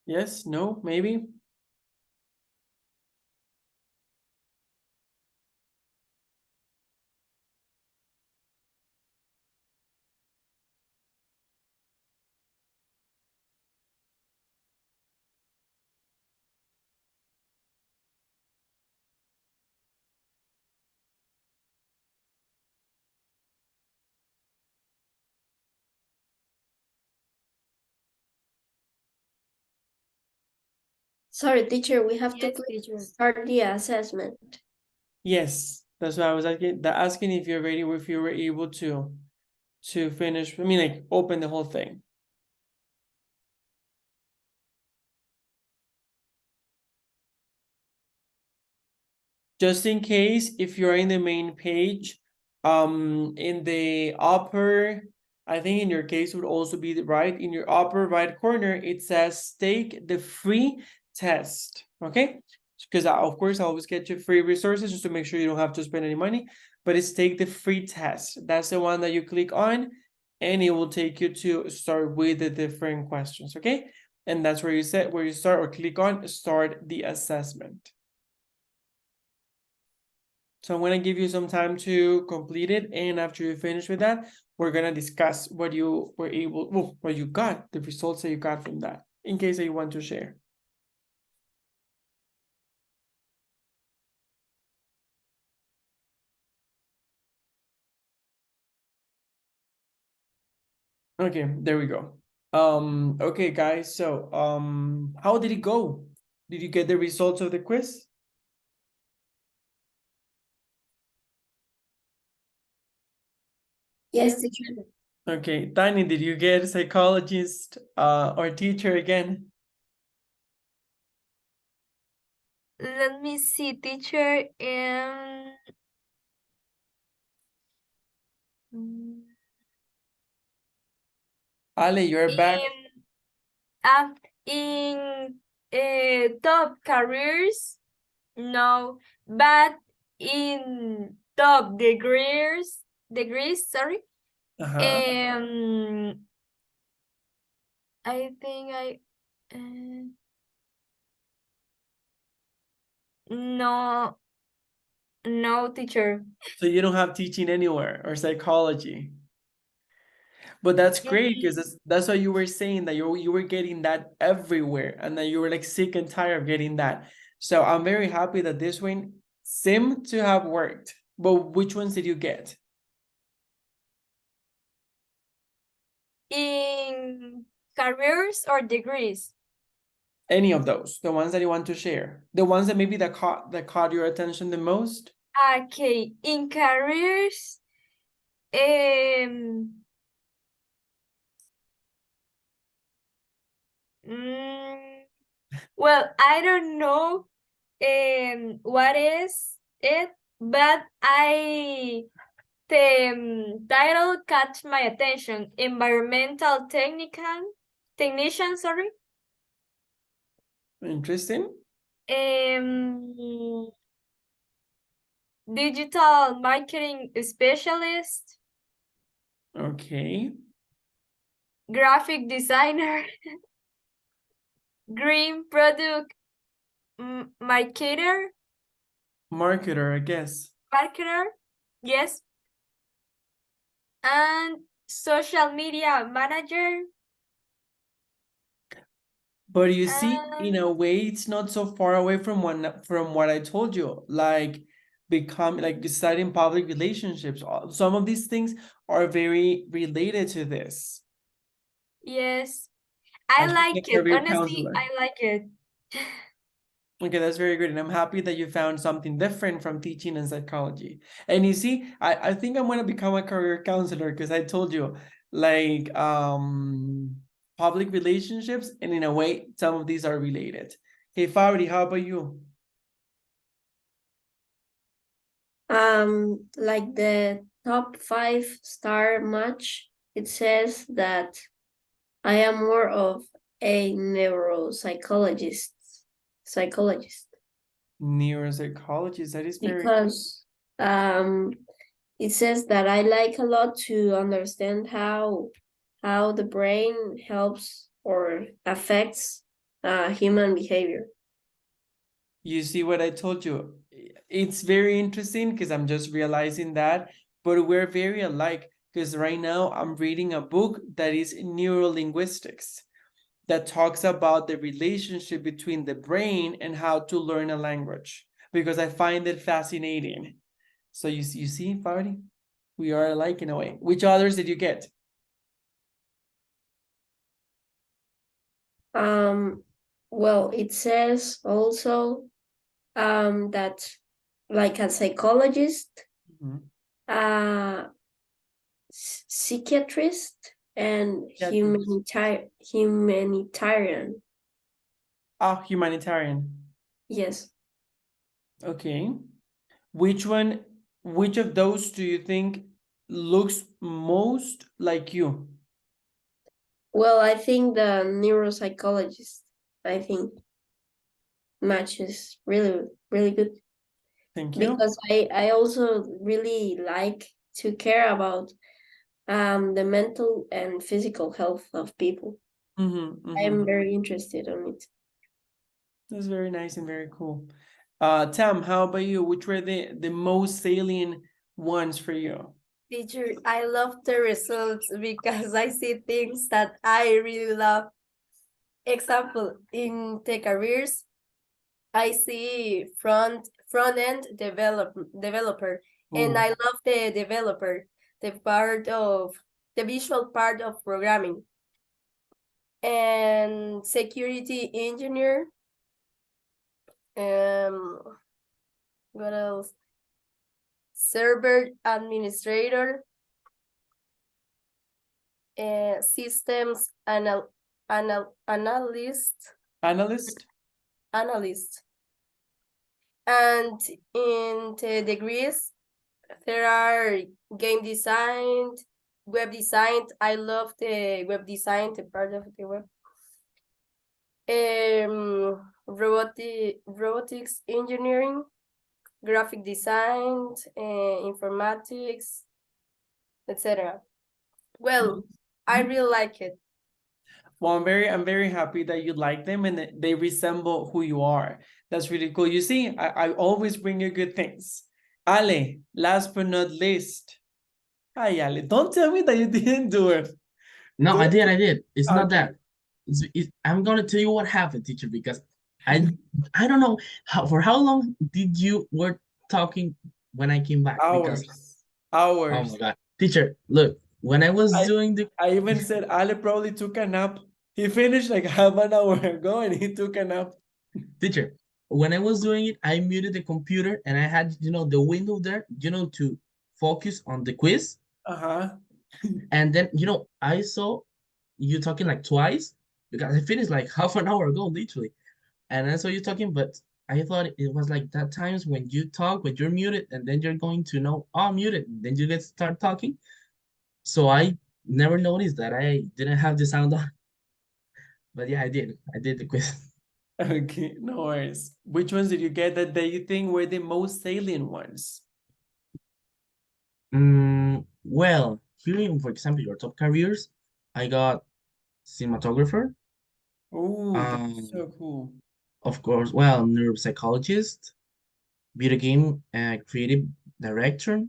Yes, no, maybe. Sorry, teacher, we have to Yes, click teacher. start the assessment. Yes, that's why I was asking if you're ready, or if you were able to finish. I mean, like open the whole thing. Just in case, if you're in the main page, in the upper, I think in your case would also be the right, in your upper right corner, it says take the free test, okay? Because of course I always get you free resources just to make sure you don't have to spend any money, but it's take the free test. That's the one that you click on and it will take you to start with the different questions, okay? And that's where you start or click on start the assessment. So I'm gonna give you some time to complete it, and after you finish with that, we're gonna discuss what you were able, well, what you got, the results that you got from that, in case that you want to share. Okay, there we go. Okay, guys, so how did it go? Did you get the results of the quiz? Yes, teacher. Okay, Tani, did you get psychologist or teacher again? Let me see, teacher. Mm, Ale, you're back. in top careers, no, but in top degrees, sorry. Uh-huh. I think no, no, teacher. So you don't have teaching anywhere or psychology. But that's great because that's what you were saying, that you were getting that everywhere and that you were like sick and tired of getting that. So I'm very happy that this one seemed to have worked. But which ones did you get? In careers or degrees? Any of those, the ones that you want to share, the ones that maybe that caught your attention the most. Okay, in careers, mm, well, I don't know what is it, but the title catch my attention. Environmental technician, sorry. Interesting. Digital marketing specialist, Okay. graphic designer, green product marketer, Marketer, I guess. yes, and social media manager. But you see, in a way, it's not so far away from what I told you, like studying public relationships. Some of these things are very related to this. Yes, I As being like a it. career Honestly, counselor. I like it. Okay, that's very good. And I'm happy that you found something different from teaching and psychology. And you see, I think I'm gonna become a career counselor because I told you, like public relationships, and in a way, some of these are related. Hey, Fabri, how about you? Like the top 5-star match, it says that I am more of a neuropsychologist, psychologist, Neuropsychologist, that is very because it says that I like a lot to understand how the brain helps or affects human behavior. You see what I told you? It's very interesting because I'm just realizing that, but we're very alike because right now I'm reading a book that is neurolinguistics that talks about the relationship between the brain and how to learn a language because I find it fascinating. So you see, Fari, we are alike in a way. Which others did you get? Well, it says also that like a psychologist, psychiatrist, and humanitarian. Ah, humanitarian. Yes. Okay. Which of those do you think looks most like you? Well, I think the neuropsychologist, I think, matches really, really good. Thank you. Because I also really like to care about the mental and physical health of people. I am very interested on it. That's very nice and very cool. Tam, how about you? Which were the most salient ones for you? Teacher, I love the results because I see things that I really love. Example, in the careers, I see front-end developer, and Ooh. I love the developer, the visual part of programming. And security engineer. What else? Server administrator. Systems analyst. Analyst? Analyst. And in the degrees, there are game design, web design. I love the web design, the part of the web. Robotics engineering, graphic design, informatics, etc. Well, I really like it. Well, I'm very happy that you like them and that they resemble who you are. That's really cool. You see, I always bring you good things. Ale, last but not least. Hi, Ale, don't tell me that you didn't do it. No, I Don't- did. It's not Okay. that. I'm gonna tell you what happened, teacher, because I I don't know for how long did you were talking when I came back? Because Hours. oh my Hours. God, teacher, look, when I was I doing the I even said Ale probably took a nap. He finished like half an hour ago and he took a nap. teacher, when I was doing it, I muted the computer and I had the window there, to focus on the quiz. Uh-huh. And then I saw you talking like twice because I finished like half an hour ago, literally. And I saw you talking, but I thought it was like that times when you talk, when you're muted, and then you're going to know, oh, muted. Then you get start talking. So I never noticed that I didn't have the sound on. But yeah, I did. I did the quiz. Okay, no worries. Which ones did you get that you think were the most salient ones? Well, here in, for example, your top careers, I got cinematographer, Oh, that's um, so cool. of course, well, neuropsychologist, video game creative director,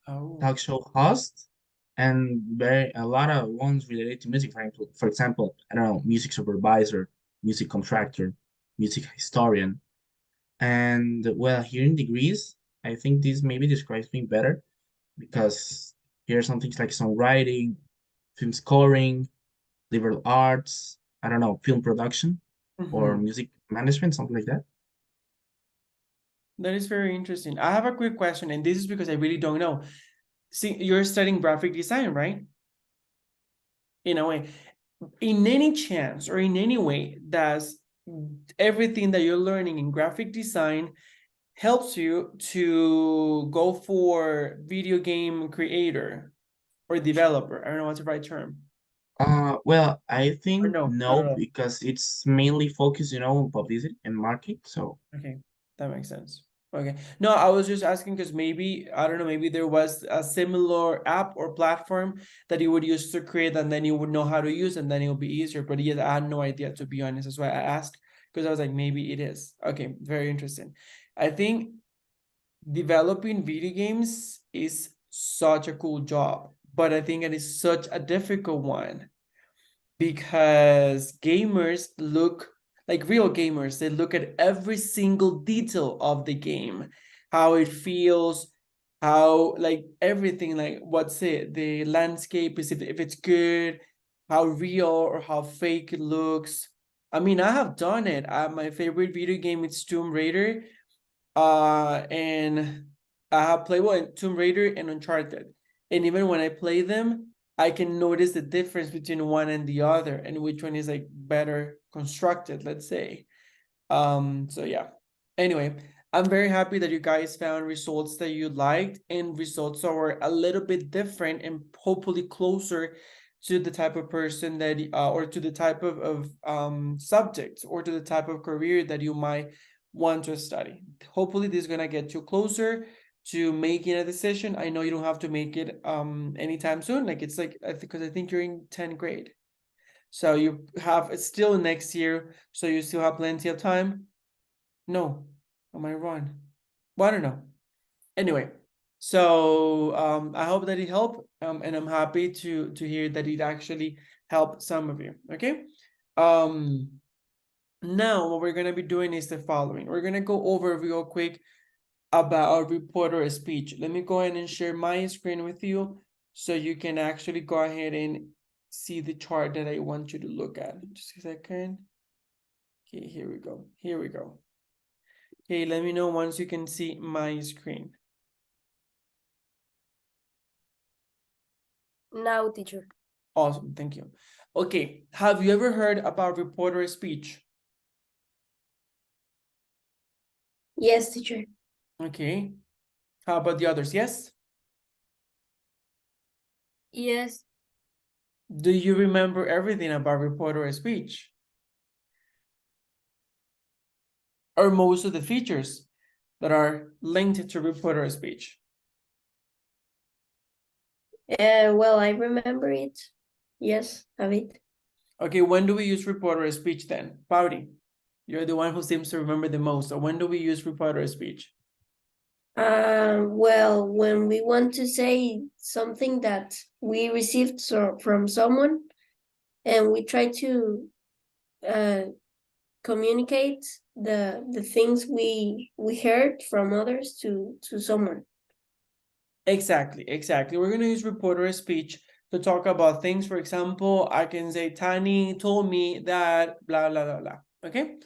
Oh. talk show host, and a lot of ones related to music. For example, I don't know, music supervisor, music contractor, music historian. And well, here in degrees, I think this maybe describes me better because here are some things like songwriting, film scoring, liberal arts, I don't know, film production or Mhm. music management, something like that. That is very interesting. I have a quick question, and this is because I really don't know. See, you're studying graphic design, right? In a way, in any chance or in any way, does everything that you're learning in graphic design helps you to go for video game creator or developer? I don't know what's the right term. Well, I Or think no, not at no, all. because it's mainly focused, on publicity and marketing. So, Okay, that makes sense. Okay. No, I was just asking because maybe, I don't know, maybe there was a similar app or platform that you would use to create and then you would know how to use and then it would be easier. But yes, I had no idea, to be honest. That's why I asked, because I was like, maybe it is. Okay, very interesting. I think developing video games is such a cool job, but I think it is such a difficult one because gamers look like real gamers. They look at every single detail of the game, how it feels, how like everything, like what's it, the landscape is, if it's good, how real or how fake it looks. I mean, I have done it. My favorite video game is Tomb Raider. And I have played Tomb Raider and Uncharted. And even when I play them, I can notice the difference between one and the other and which one is like better constructed, let's say. So yeah. Anyway, I'm very happy that you guys found results that you liked and results that were a little bit different and hopefully closer to the type of person that or to the type of subject or to the type of career that you might want to study. Hopefully this is gonna get you closer to making a decision. I know you don't have to make it anytime soon. Like it's like because I think you're in 10th grade. So you have it's still next year, so you still have plenty of time. No. Am I wrong? Well, I don't know. Anyway, so I hope that it helped, and I'm happy to hear that it actually helped some of you. Okay. Now what we're gonna be doing is the following. We're gonna go over real quick about reporter speech. Let me go ahead and share my screen with you so you can actually go ahead and see the chart that I want you to look at. Just a second. Okay, here we go. Here we go. Okay, let me know once you can see my screen. Now, teacher. Awesome, thank you. Okay, have you ever heard about reporter speech? Yes, teacher. Okay. How about the others? Yes? Yes. Do you remember everything about reporter speech? Or most of the features that are linked to reporter speech? Well, I remember it. Yes, a bit. Okay, when do we use reporter speech then? Pauli, you're the one who seems to remember the most. So when do we use reporter speech? Well, when we want to say something that we received from someone, and we try to communicate the things we heard from others to someone. Exactly, exactly. We're gonna use reporter speech to talk about things. For example, I can say Tani told me that blah blah blah blah. Okay.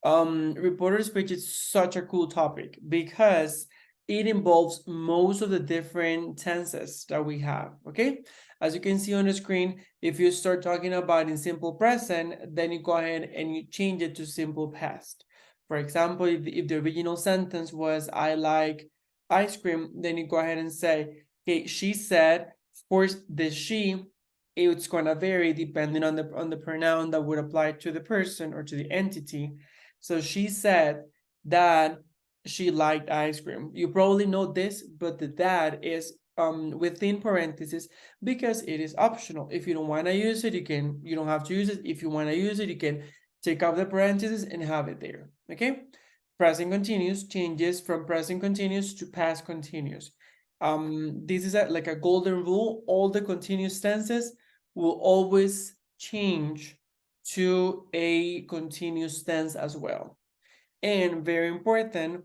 Reporter speech is such a cool topic because it involves most of the different tenses that we have. Okay. As you can see on the screen, if you start talking about in simple present, then you go ahead and you change it to simple past. For example, if the original sentence was I like ice cream, then you go ahead and say, okay, she said. Of course, the she, it's gonna vary depending on the pronoun that would apply to the person or to the entity. So she said that she liked ice cream. You probably know this, but the that is within parentheses because it is optional. If you don't want to use it, you don't have to use it. If you want to use it, you can take out the parentheses and have it there. Okay. Present continuous changes from present continuous to past continuous. This is like a golden rule. All the continuous tenses will always change to a continuous tense as well. And very important,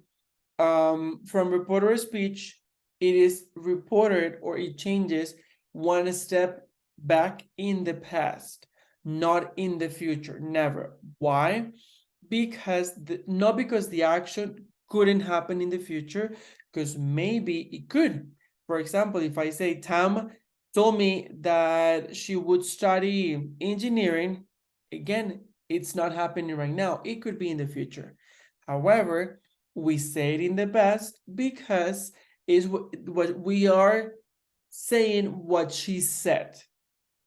from reporter speech, it is reported or it changes one step back in the past, not in the future, never. Why? Because not because the action couldn't happen in the future, because maybe it could. For example, if I say Tam told me that she would study engineering, again, it's not happening right now. It could be in the future. However, we say it in the past because is what we are saying what she said,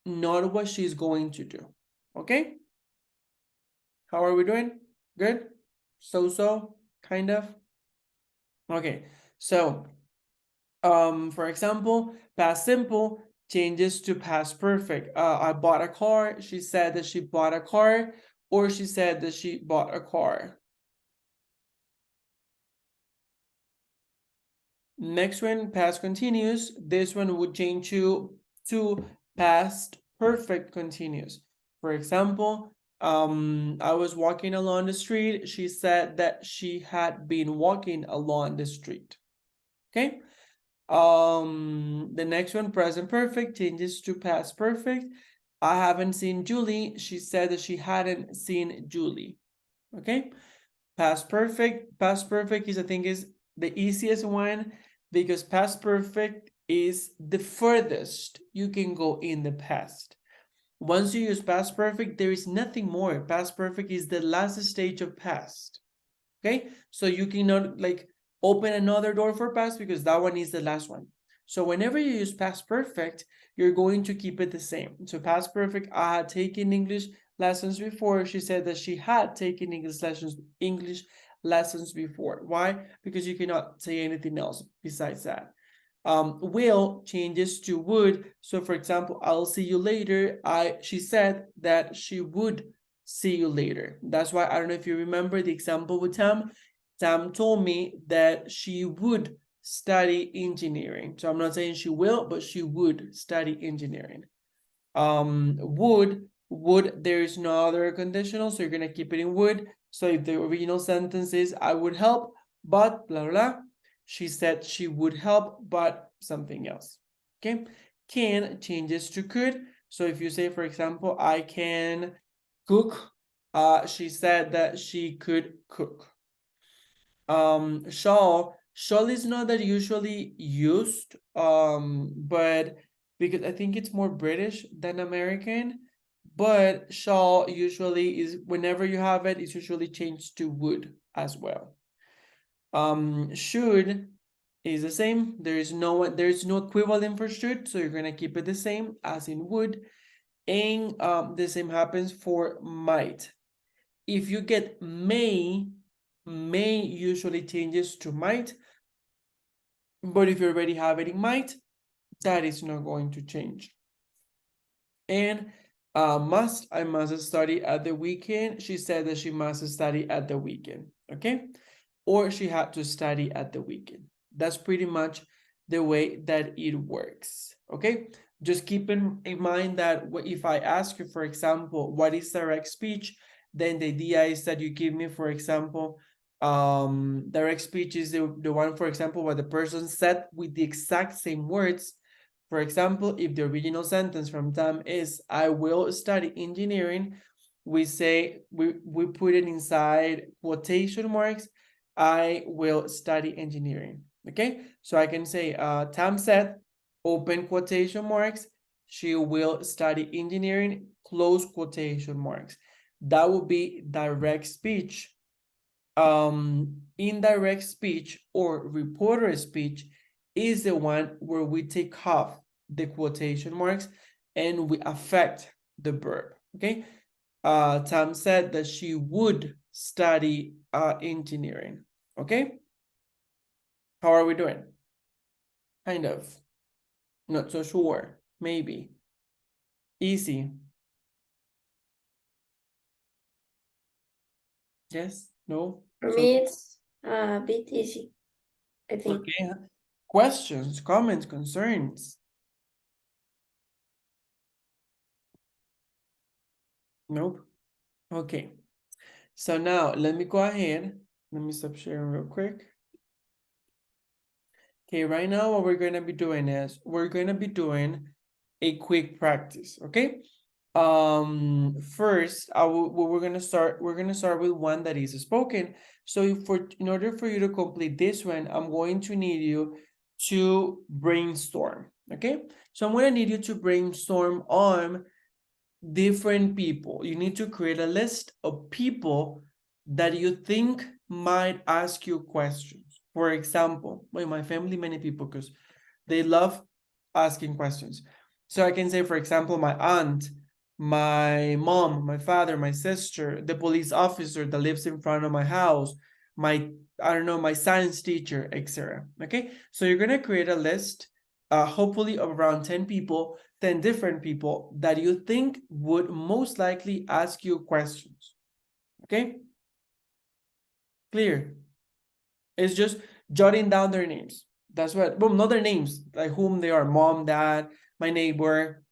not what she's going to do. Okay? How are we doing? Good? So, kind of? Okay, so for example, past simple changes to past perfect. I bought a car. She said that she bought a car, or she said that she bought a car. Next one, past continuous. This one would change to past perfect continuous. For example, I was walking along the street. She said that she had been walking along the street. Okay. The next one, present perfect, changes to past perfect. I haven't seen Julie. She said that she hadn't seen Julie. Okay. Past perfect is, I think, is the easiest one because past perfect is the furthest you can go in the past. Once you use past perfect, there is nothing more. Past perfect is the last stage of past. Okay, so you cannot like open another door for past because that one is the last one. So whenever you use past perfect, you're going to keep it the same. So past perfect, I had taken English lessons before. She said that she had taken English lessons before. Why? Because you cannot say anything else besides that. Will changes to would. So for example, I'll see you later. She said that she would see you later. That's why I don't know if you remember the example with Tam. Tam told me that she would study engineering. So I'm not saying she will, but she would study engineering. Would, there is no other conditional, so you're gonna keep it in would. So if the original sentence is I would help, but blah blah blah, she said she would help, but something else. Okay, can changes to could. So if you say, for example, I can cook, she said that she could cook. Shall is not that usually used, but because I think it's more British than American, but shall usually is whenever you have it, it's usually changed to would as well. Should is the same. There's no equivalent for should, so you're gonna keep it the same as in would, and the same happens for might. If you get may usually changes to might, but if you already have it in might, that is not going to change. And I must study at the weekend. She said that she must study at the weekend, okay? Or she had to study at the weekend. That's pretty much the way that it works, okay? Just keep in mind that if I ask you, for example, what is direct speech, then the idea is that you give me, for example, direct speech is the one, for example, what the person said with the exact same words. For example, if the original sentence from Tam is I will study engineering, we say we put it inside quotation marks, I will study engineering. Okay, so I can say Tam said, open quotation marks, she will study engineering, close quotation marks. That would be direct speech. Indirect speech or reporter speech is the one where we take off the quotation marks and we affect the verb. Okay, Tam said that she would study engineering. Okay, how are we doing? Kind of, not so sure, maybe. Easy. Yes, no. For So, me, it's a bit easy, I think. okay, questions, comments, concerns? Nope. Okay. So now let me go ahead. Let me stop sharing real quick. Okay, right now what we're gonna be doing is we're gonna be doing a quick practice, okay? First, we're gonna start with one that is spoken. So in order for you to complete this one, I'm going to need you to brainstorm, okay? So I'm gonna need you to brainstorm on different people. You need to create a list of people that you think might ask you questions. For example, in my family, many people, because they love asking questions. So I can say, for example, my aunt, my mom, my father, my sister, the police officer that lives in front of my house, my, I don't know, my science teacher, etc. Okay, so you're gonna create a list, hopefully of around 10 people, 10 different people that you think would most likely ask you questions. Okay, clear? It's just jotting down their names. That's what, well, not their names, like whom they are, mom, dad, my neighbor.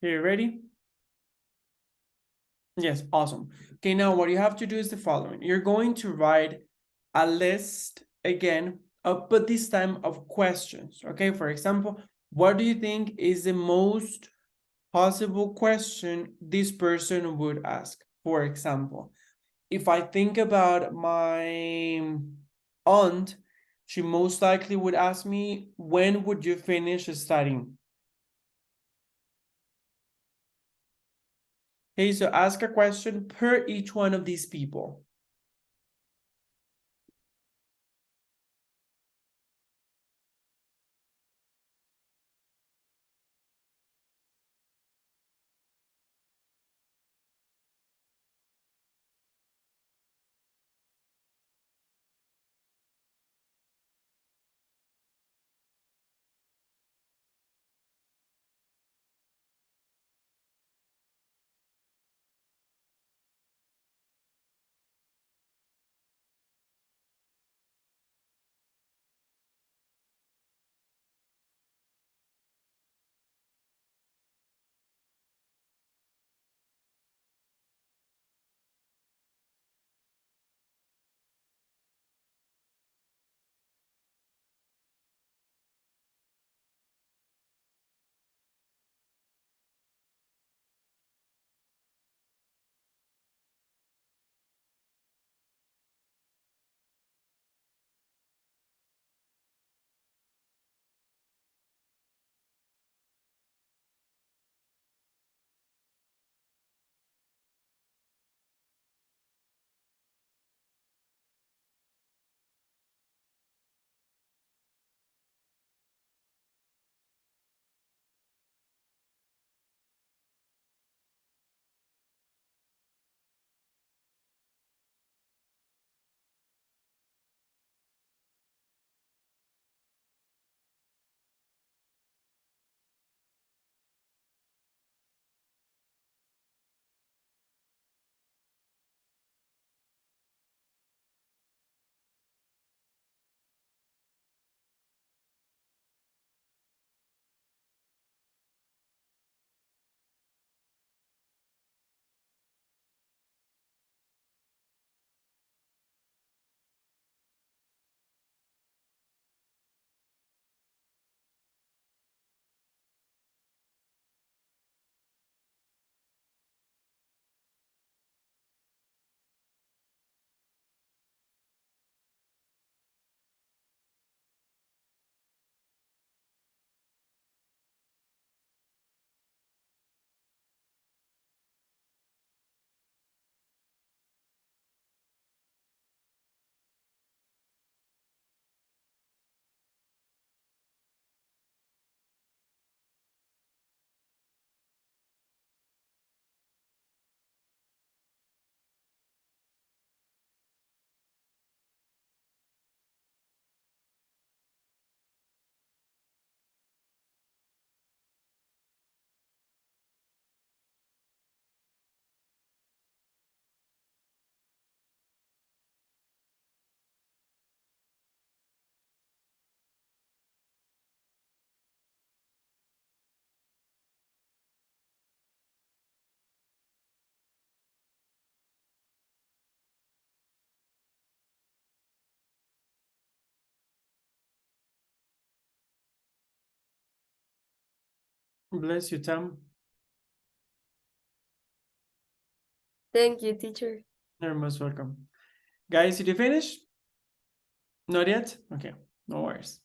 Okay, ready? Yes, awesome. Okay, now what you have to do is the following. You're going to write a list again, but this time of questions. Okay, for example, what do you think is the most possible question this person would ask? For example, if I think about my aunt, she most likely would ask me, when would you finish studying? Okay, so ask a question per each one of these people. Bless you, Tam. Thank you, teacher. You're most welcome. Guys, did you finish? Not yet? Okay, no worries.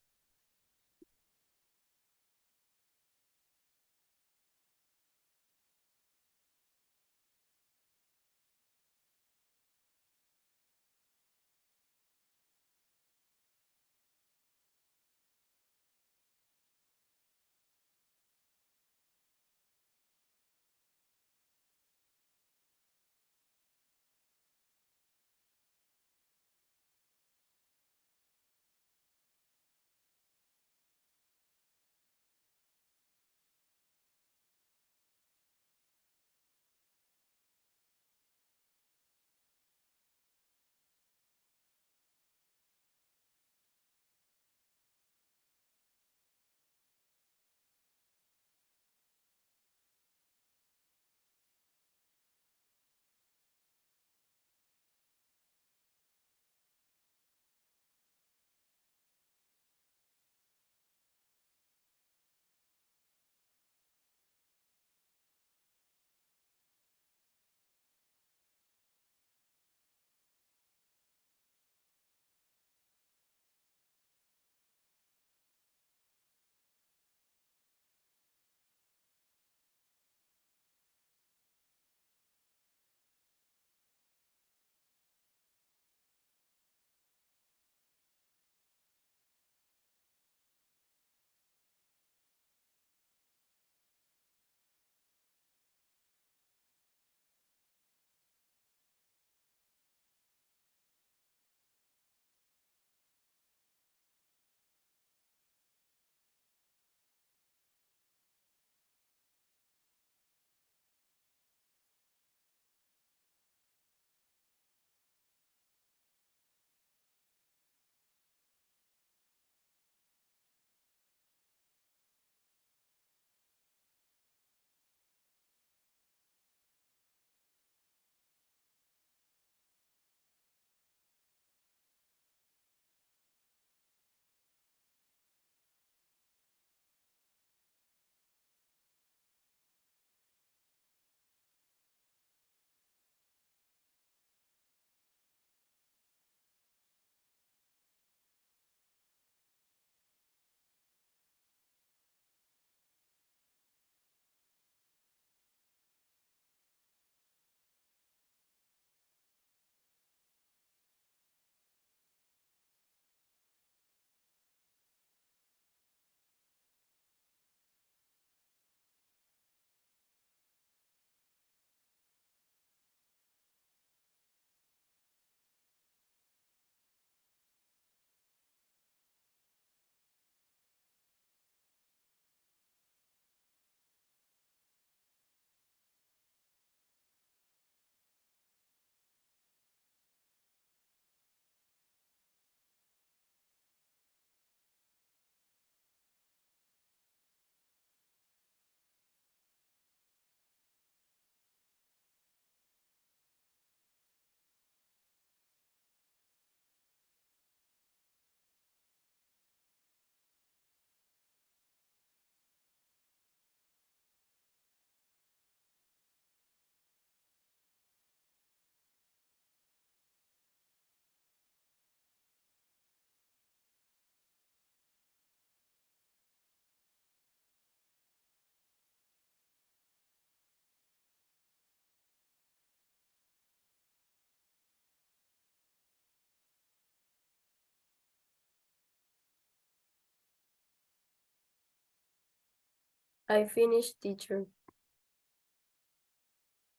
I finished, teacher.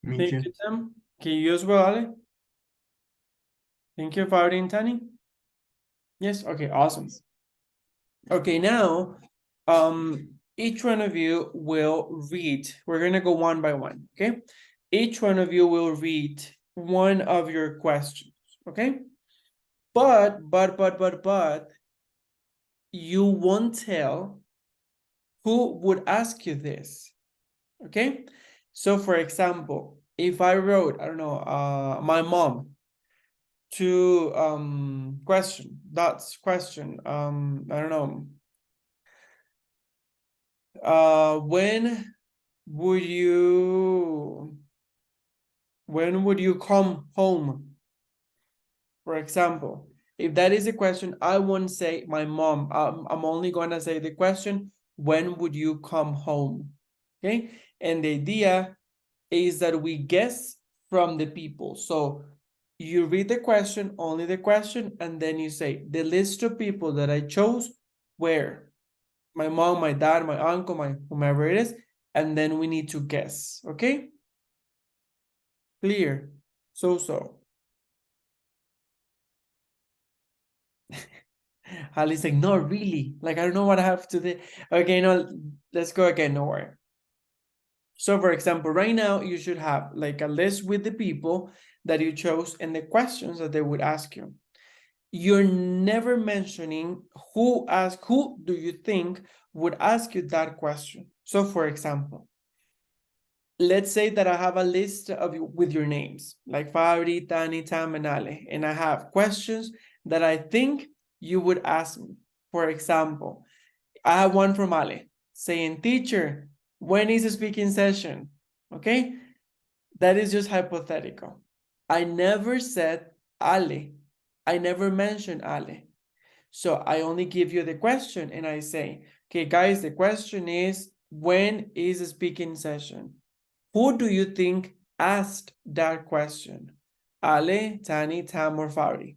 Me Thank too. you, Tim. Can you as well, Ale? Thank you, Faudi and Tani. Yes, okay, awesome. Okay, now, each one of you will read. We're gonna go one by one, okay? Each one of you will read one of your questions, okay? But, you won't tell who would ask you this, okay? So for example, if I wrote, I don't know, my mom to question, that's question, I don't know, when would you come home? For example, if that is a question, I won't say my mom. I'm only gonna say the question, when would you come home? Okay, and the idea is that we guess from the people. So you read the question, only the question, and then you say the list of people that I chose were my mom, my dad, my uncle, my whomever it is, and then we need to guess. Okay, clear? So. Ali's like, no, really. Like, I don't know what I have to do. Okay, no, let's go again. No worry. So, for example, right now you should have like a list with the people that you chose and the questions that they would ask you. You're never mentioning who do you think would ask you that question. So, for example, let's say that I have a list of you with your names, like Fabri, Tani, Tam, and Ale, and I have questions that I think you would ask me. For example, I have one from Ale saying, teacher, when is the speaking session? Okay, that is just hypothetical. I never said Ale. I never mentioned Ale. So I only give you the question and I say, okay, guys, the question is, when is the speaking session? Who do you think asked that question? Ale, Tani, Tam, or Fauri?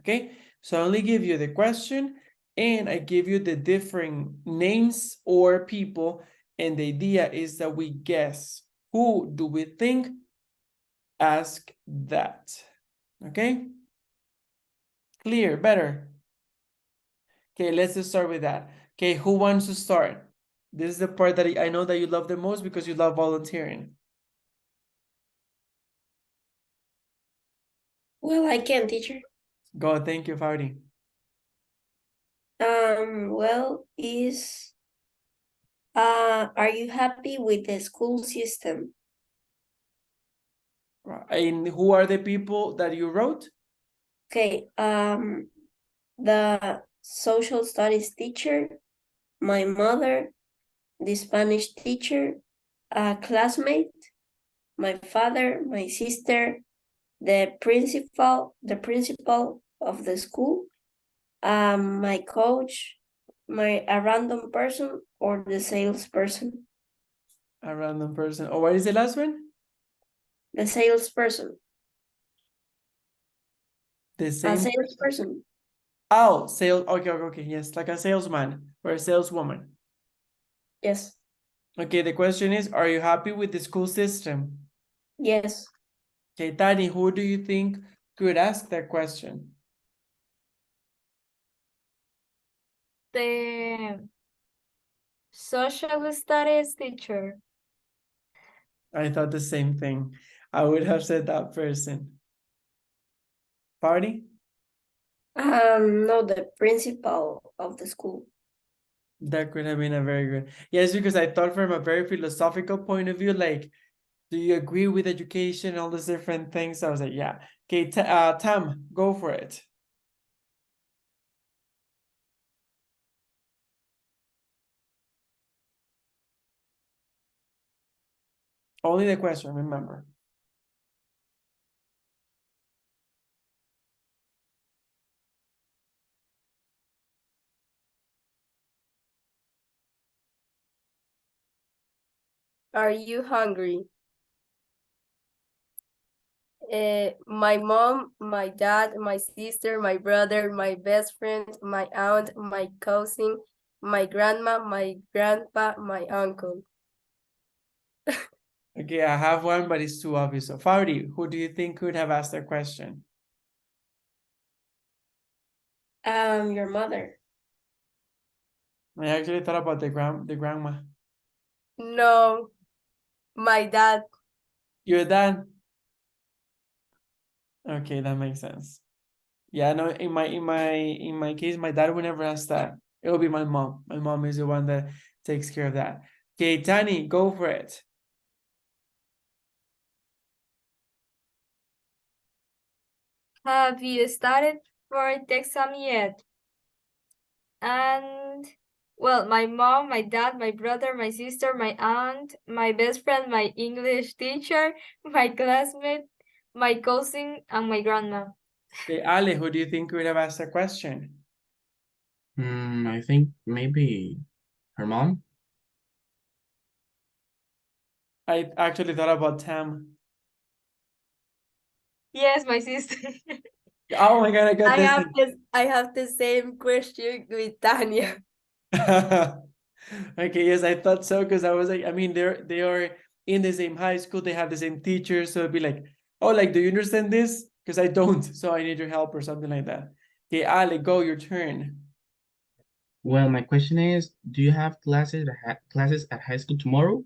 Okay, so I only give you the question and I give you the different names or people, and the idea is that we guess who do we think asked that. Okay, clear, better. Okay, let's just start with that. Okay, who wants to start? This is the part that I know that you love the most because you love volunteering. Well, I can, teacher. Go, thank you, Faudi. Well, are you happy with the school system? And who are the people that you wrote? Okay, the social studies teacher, my mother, the Spanish teacher, a classmate, my father, my sister, the principal of the school, my coach, a random person, or the salesperson. A random person. Oh, what is the last one? The salesperson. The A same. salesperson. Oh, sales. Okay. Yes, like a salesman or a saleswoman. Yes. Okay, the question is, are you happy with the school system? Yes. Okay, Tani, who do you think could ask that question? The social studies teacher. I thought the same thing. I would have said that person. Party? No, the principal of the school. That could have been a very good. Yes, because I thought from a very philosophical point of view, like, do you agree with education and all these different things? I was like, yeah. Okay, Tam, go for it. Only the question, remember. Are you hungry? My mom, my dad, my sister, my brother, my best friend, my aunt, my cousin, my grandma, my grandpa, my uncle. Okay, I have one, but it's too obvious. So, Faudi, who do you think could have asked that question? Your mother. I actually thought about the grandma. No, my dad. Your dad? Okay, that makes sense. Yeah, no, in my case, my dad would never ask that. It will be my mom. My mom is the one that takes care of that. Okay, Tani, go for it. Have you started for the exam yet? And well, my mom, my dad, my brother, my sister, my aunt, my best friend, my English teacher, my classmate, my cousin, and my grandma. Okay, Ale, who do you think would have asked that question? I think maybe her mom. I actually thought about Tam. Yes, my sister. Oh my God, I got this. I have the same question with Tanya. Okay, yes, I thought so because I was like, I mean, they are in the same high school, they have the same teacher, so it'd be like, oh, like, do you understand this? Because I don't, so I need your help or something like that. Okay, Ale, go, your turn. Well, my question is, do you have classes at high school tomorrow?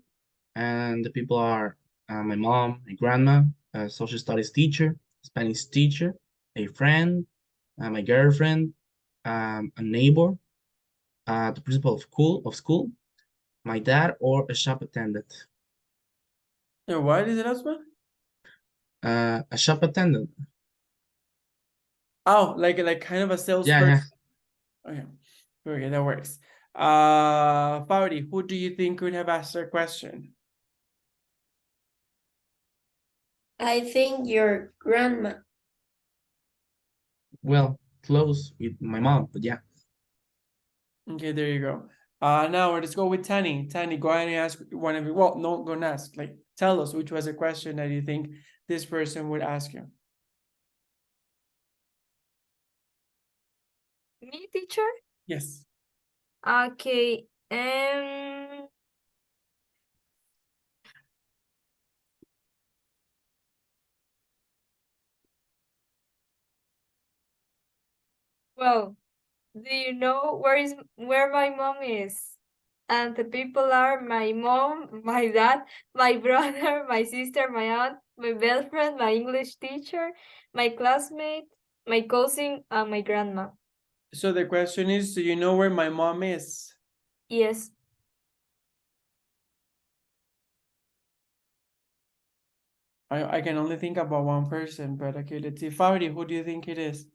And the people are my mom, my grandma, a social studies teacher, Spanish teacher, a friend, my girlfriend, a neighbor, the principal of school, my dad, or a shop attendant. What is the last one? A shop attendant. Oh, like kind of a Yeah, salesperson. yeah. Okay, okay, that works. Faudi, who do you think would have asked that question? I think your grandma. Well, close with my mom, but yeah. Okay, there you go. Now let's go with Tani. Tani, go ahead and ask one of you. Well, no, go and ask. Like, tell us which was a question that you think this person would ask you. Me, teacher? Yes. Okay. Well, do you know where my mom is? And the people are my mom, my dad, my brother, my sister, my aunt, my best friend, my English teacher, my classmate, my cousin, and my grandma. So the question is, do you know where my mom is? Yes. I can only think about one person, but okay, let's see. Faudi, who do you think it is?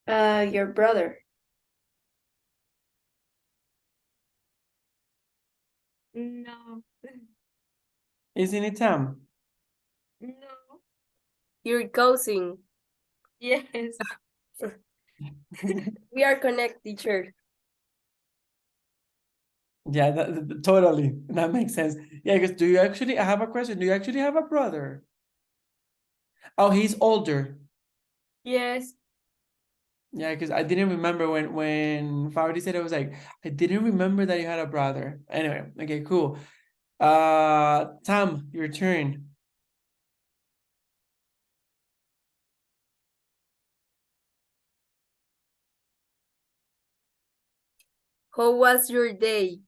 Your brother. No. Isn't it Tam? No. Your cousin. Yes. We are connected, teacher. Yeah, totally. That makes sense. Yeah, because I have a question. Do you actually have a brother? Oh, he's older. Yes. Yeah, because I didn't remember when Faudi said, I was like, I didn't remember that you had a brother. Anyway, okay, cool. Tam, your turn. How was your day?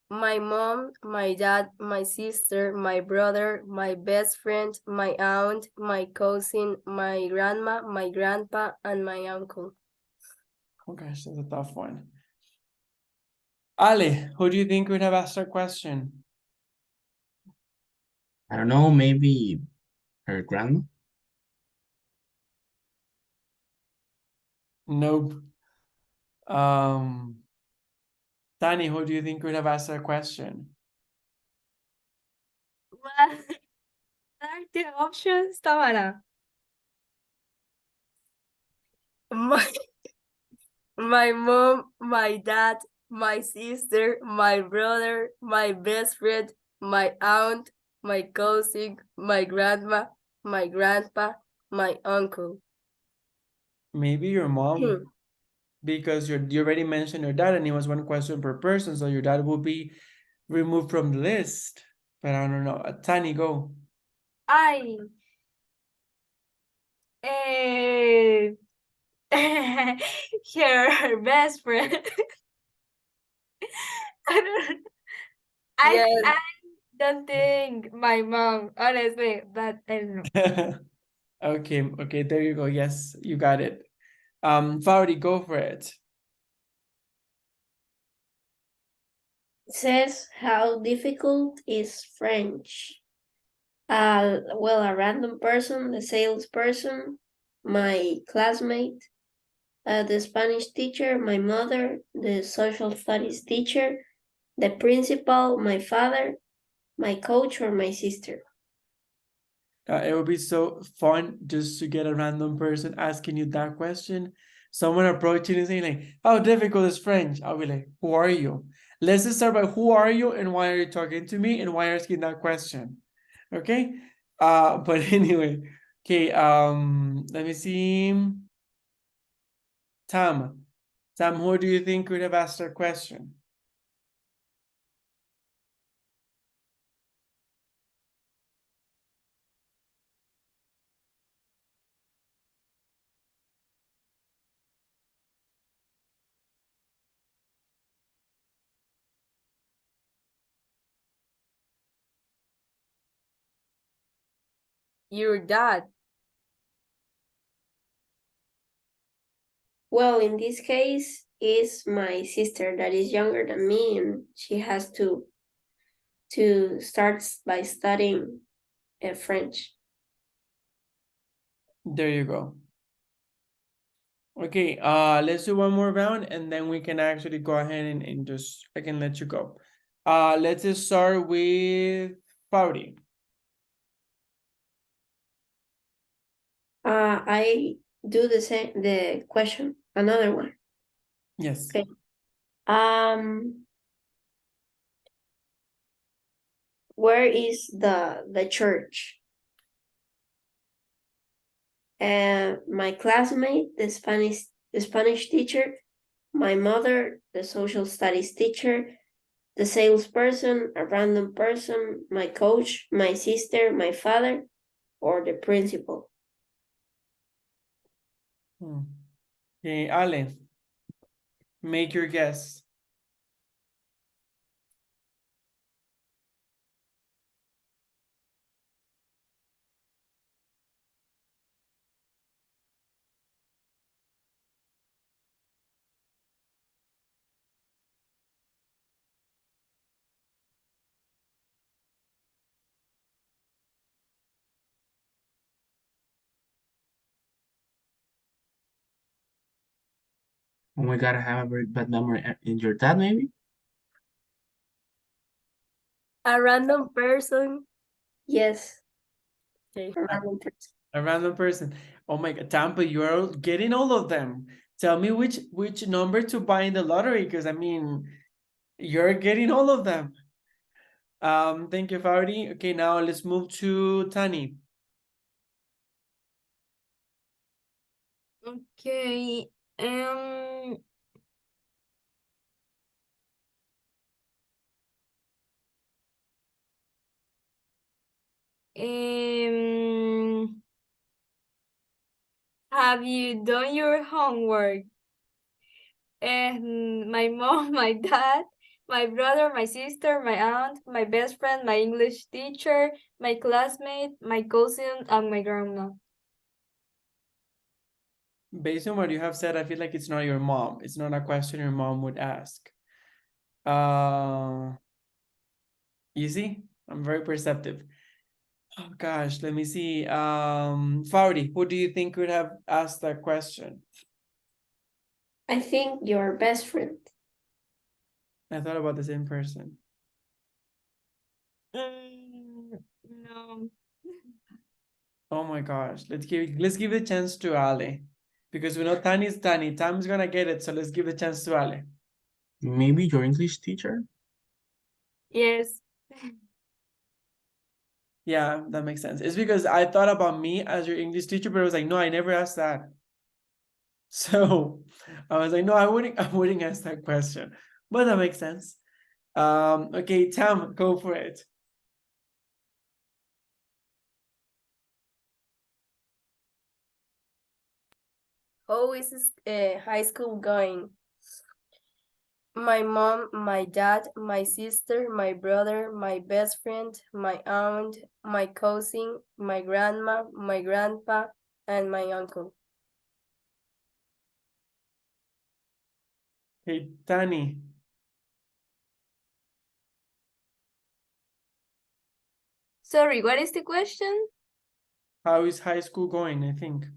My mom, my dad, my sister, my brother, my best friend, my aunt, my cousin, my grandma, my grandpa, and my uncle. Oh gosh, that's a tough one. Ali, who do you think would have asked that question? I don't know, maybe her grandma. Nope. Tani, who do you think would have asked that question? What are the options, Tamara? My, my mom, my dad, my sister, my brother, my best friend, my aunt, my cousin, my grandma, my grandpa, my uncle. Maybe your mom. because you already mentioned your dad and it was one question per person, so your dad will be removed from the list. But I don't know. Tani, go. I eh, her best friend. I don't Yes. I don't think my mom, honestly, but I don't know. Okay, there you go. Yes, you got it. Faudi, go for it. It says, how difficult is French? Well, a random person, the salesperson, my classmate, the Spanish teacher, my mother, the social studies teacher, the principal, my father, my coach, or my sister. It would be so fun just to get a random person asking you that question. Someone approaching and saying like, how difficult is French? I'll be like, who are you? Let's just start by who are you and why are you talking to me and why are you asking that question? Okay. But anyway, okay, let me see. Tam, who do you think could have asked that question? Your dad. Well, in this case, is my sister that is younger than me, and she has to start by studying French. There you go. Okay, let's do one more round and then we can actually go ahead and just, I can let you go. Let's just start with Faudi. I do the question, another one. Yes. Okay. Where is the church? My classmate, the Spanish teacher, my mother, the social studies teacher, the salesperson, a random person, my coach, my sister, my father, or the principal. Okay, Ale, make your guess. Oh my God, I have a very bad memory. In your dad, maybe? A random person. Yes, Okay. a random person. A random person. Oh my God, Tampa, you're getting all of them. Tell me which number to buy in the lottery, because I mean, you're getting all of them. Thank you, Faudi. Okay, now let's move to Tani. Okay. Um, have you done your homework? And my mom, my dad, my brother, my sister, my aunt, my best friend, my English teacher, my classmate, my cousin, and my grandma. Based on what you have said, I feel like it's not your mom. It's not a question your mom would ask. Easy? I'm very perceptive. Oh gosh, let me see. Faudi, who do you think would have asked that question? I think your best friend. I thought about the same person. No. Oh my gosh, let's give a chance to Ale. Because we know Tani is Tani. Tam's gonna get it, so let's give a chance to Ale. Maybe your English teacher? Yes. Yeah, that makes sense. It's because I thought about me as your English teacher, but I was like, no, I never asked that. So I was like, no, I wouldn't ask that question, but that makes sense. Okay, Tam, go for it. How is high school going? My mom, my dad, my sister, my brother, my best friend, my aunt, my cousin, my grandma, my grandpa, and my uncle. Hey, Tani. Sorry, what is the question? How is high school going, I think?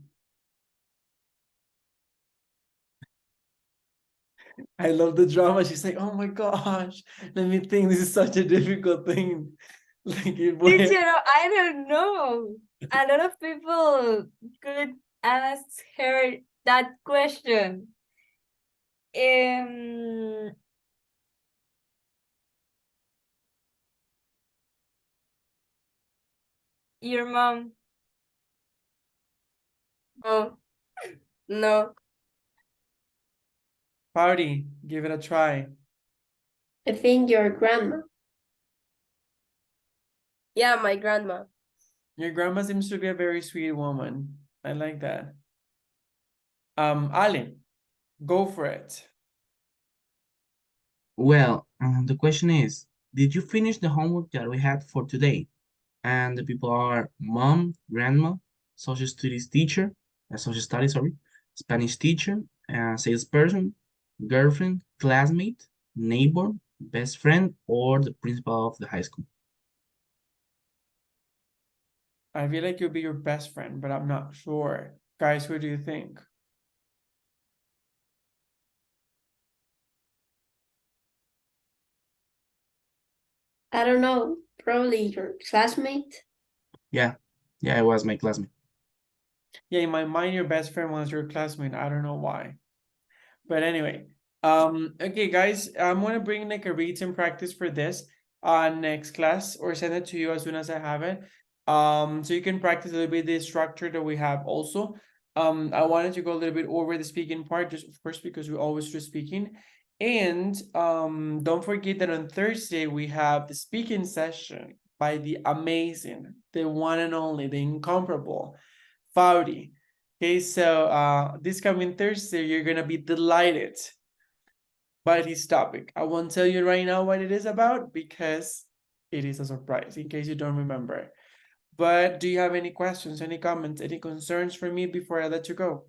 I love the drama. She's like, oh my gosh, let me think. This is such a difficult thing. Like it would. Teacher, I don't know. A lot of people could ask her that question. Your mom. Oh, no. Party, give it a try. I think your grandma. Yeah, my grandma. Your grandma seems to be a very sweet woman. I like that. Ale, go for it. Well, the question is, did you finish the homework that we had for today? And the people are mom, grandma, social studies, sorry, Spanish teacher, salesperson, girlfriend, classmate, neighbor, best friend, or the principal of the high school. I feel like you'll be your best friend, but I'm not sure. Guys, who do you think? I don't know, probably your classmate. Yeah, it was my classmate. Yeah, in my mind, your best friend was your classmate. I don't know why. But anyway, okay, guys, I'm gonna bring like a written practice for this next class or send it to you as soon as I have it. So you can practice a little bit the structure that we have also. I wanted to go a little bit over the speaking part, just of course, because we always do speaking. And don't forget that on Thursday we have the speaking session by the amazing, the one and only, the incomparable Faudi. Okay, so this coming Thursday, you're gonna be delighted by his topic. I won't tell you right now what it is about because it is a surprise in case you don't remember. But do you have any questions, any comments, any concerns for me before I let you go?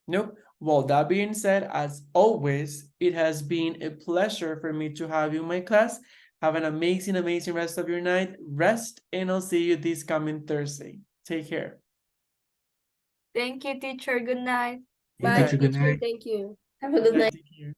Nope. Well, that being said, as always, it has been a pleasure for me to have you in my class. Have an amazing, amazing rest of your night. Rest, and I'll see you this coming Thursday. Take care. Thank you, teacher. Good night. Hey, Bye, teacher, good teacher. night. Thank you. Have a good night. Take care.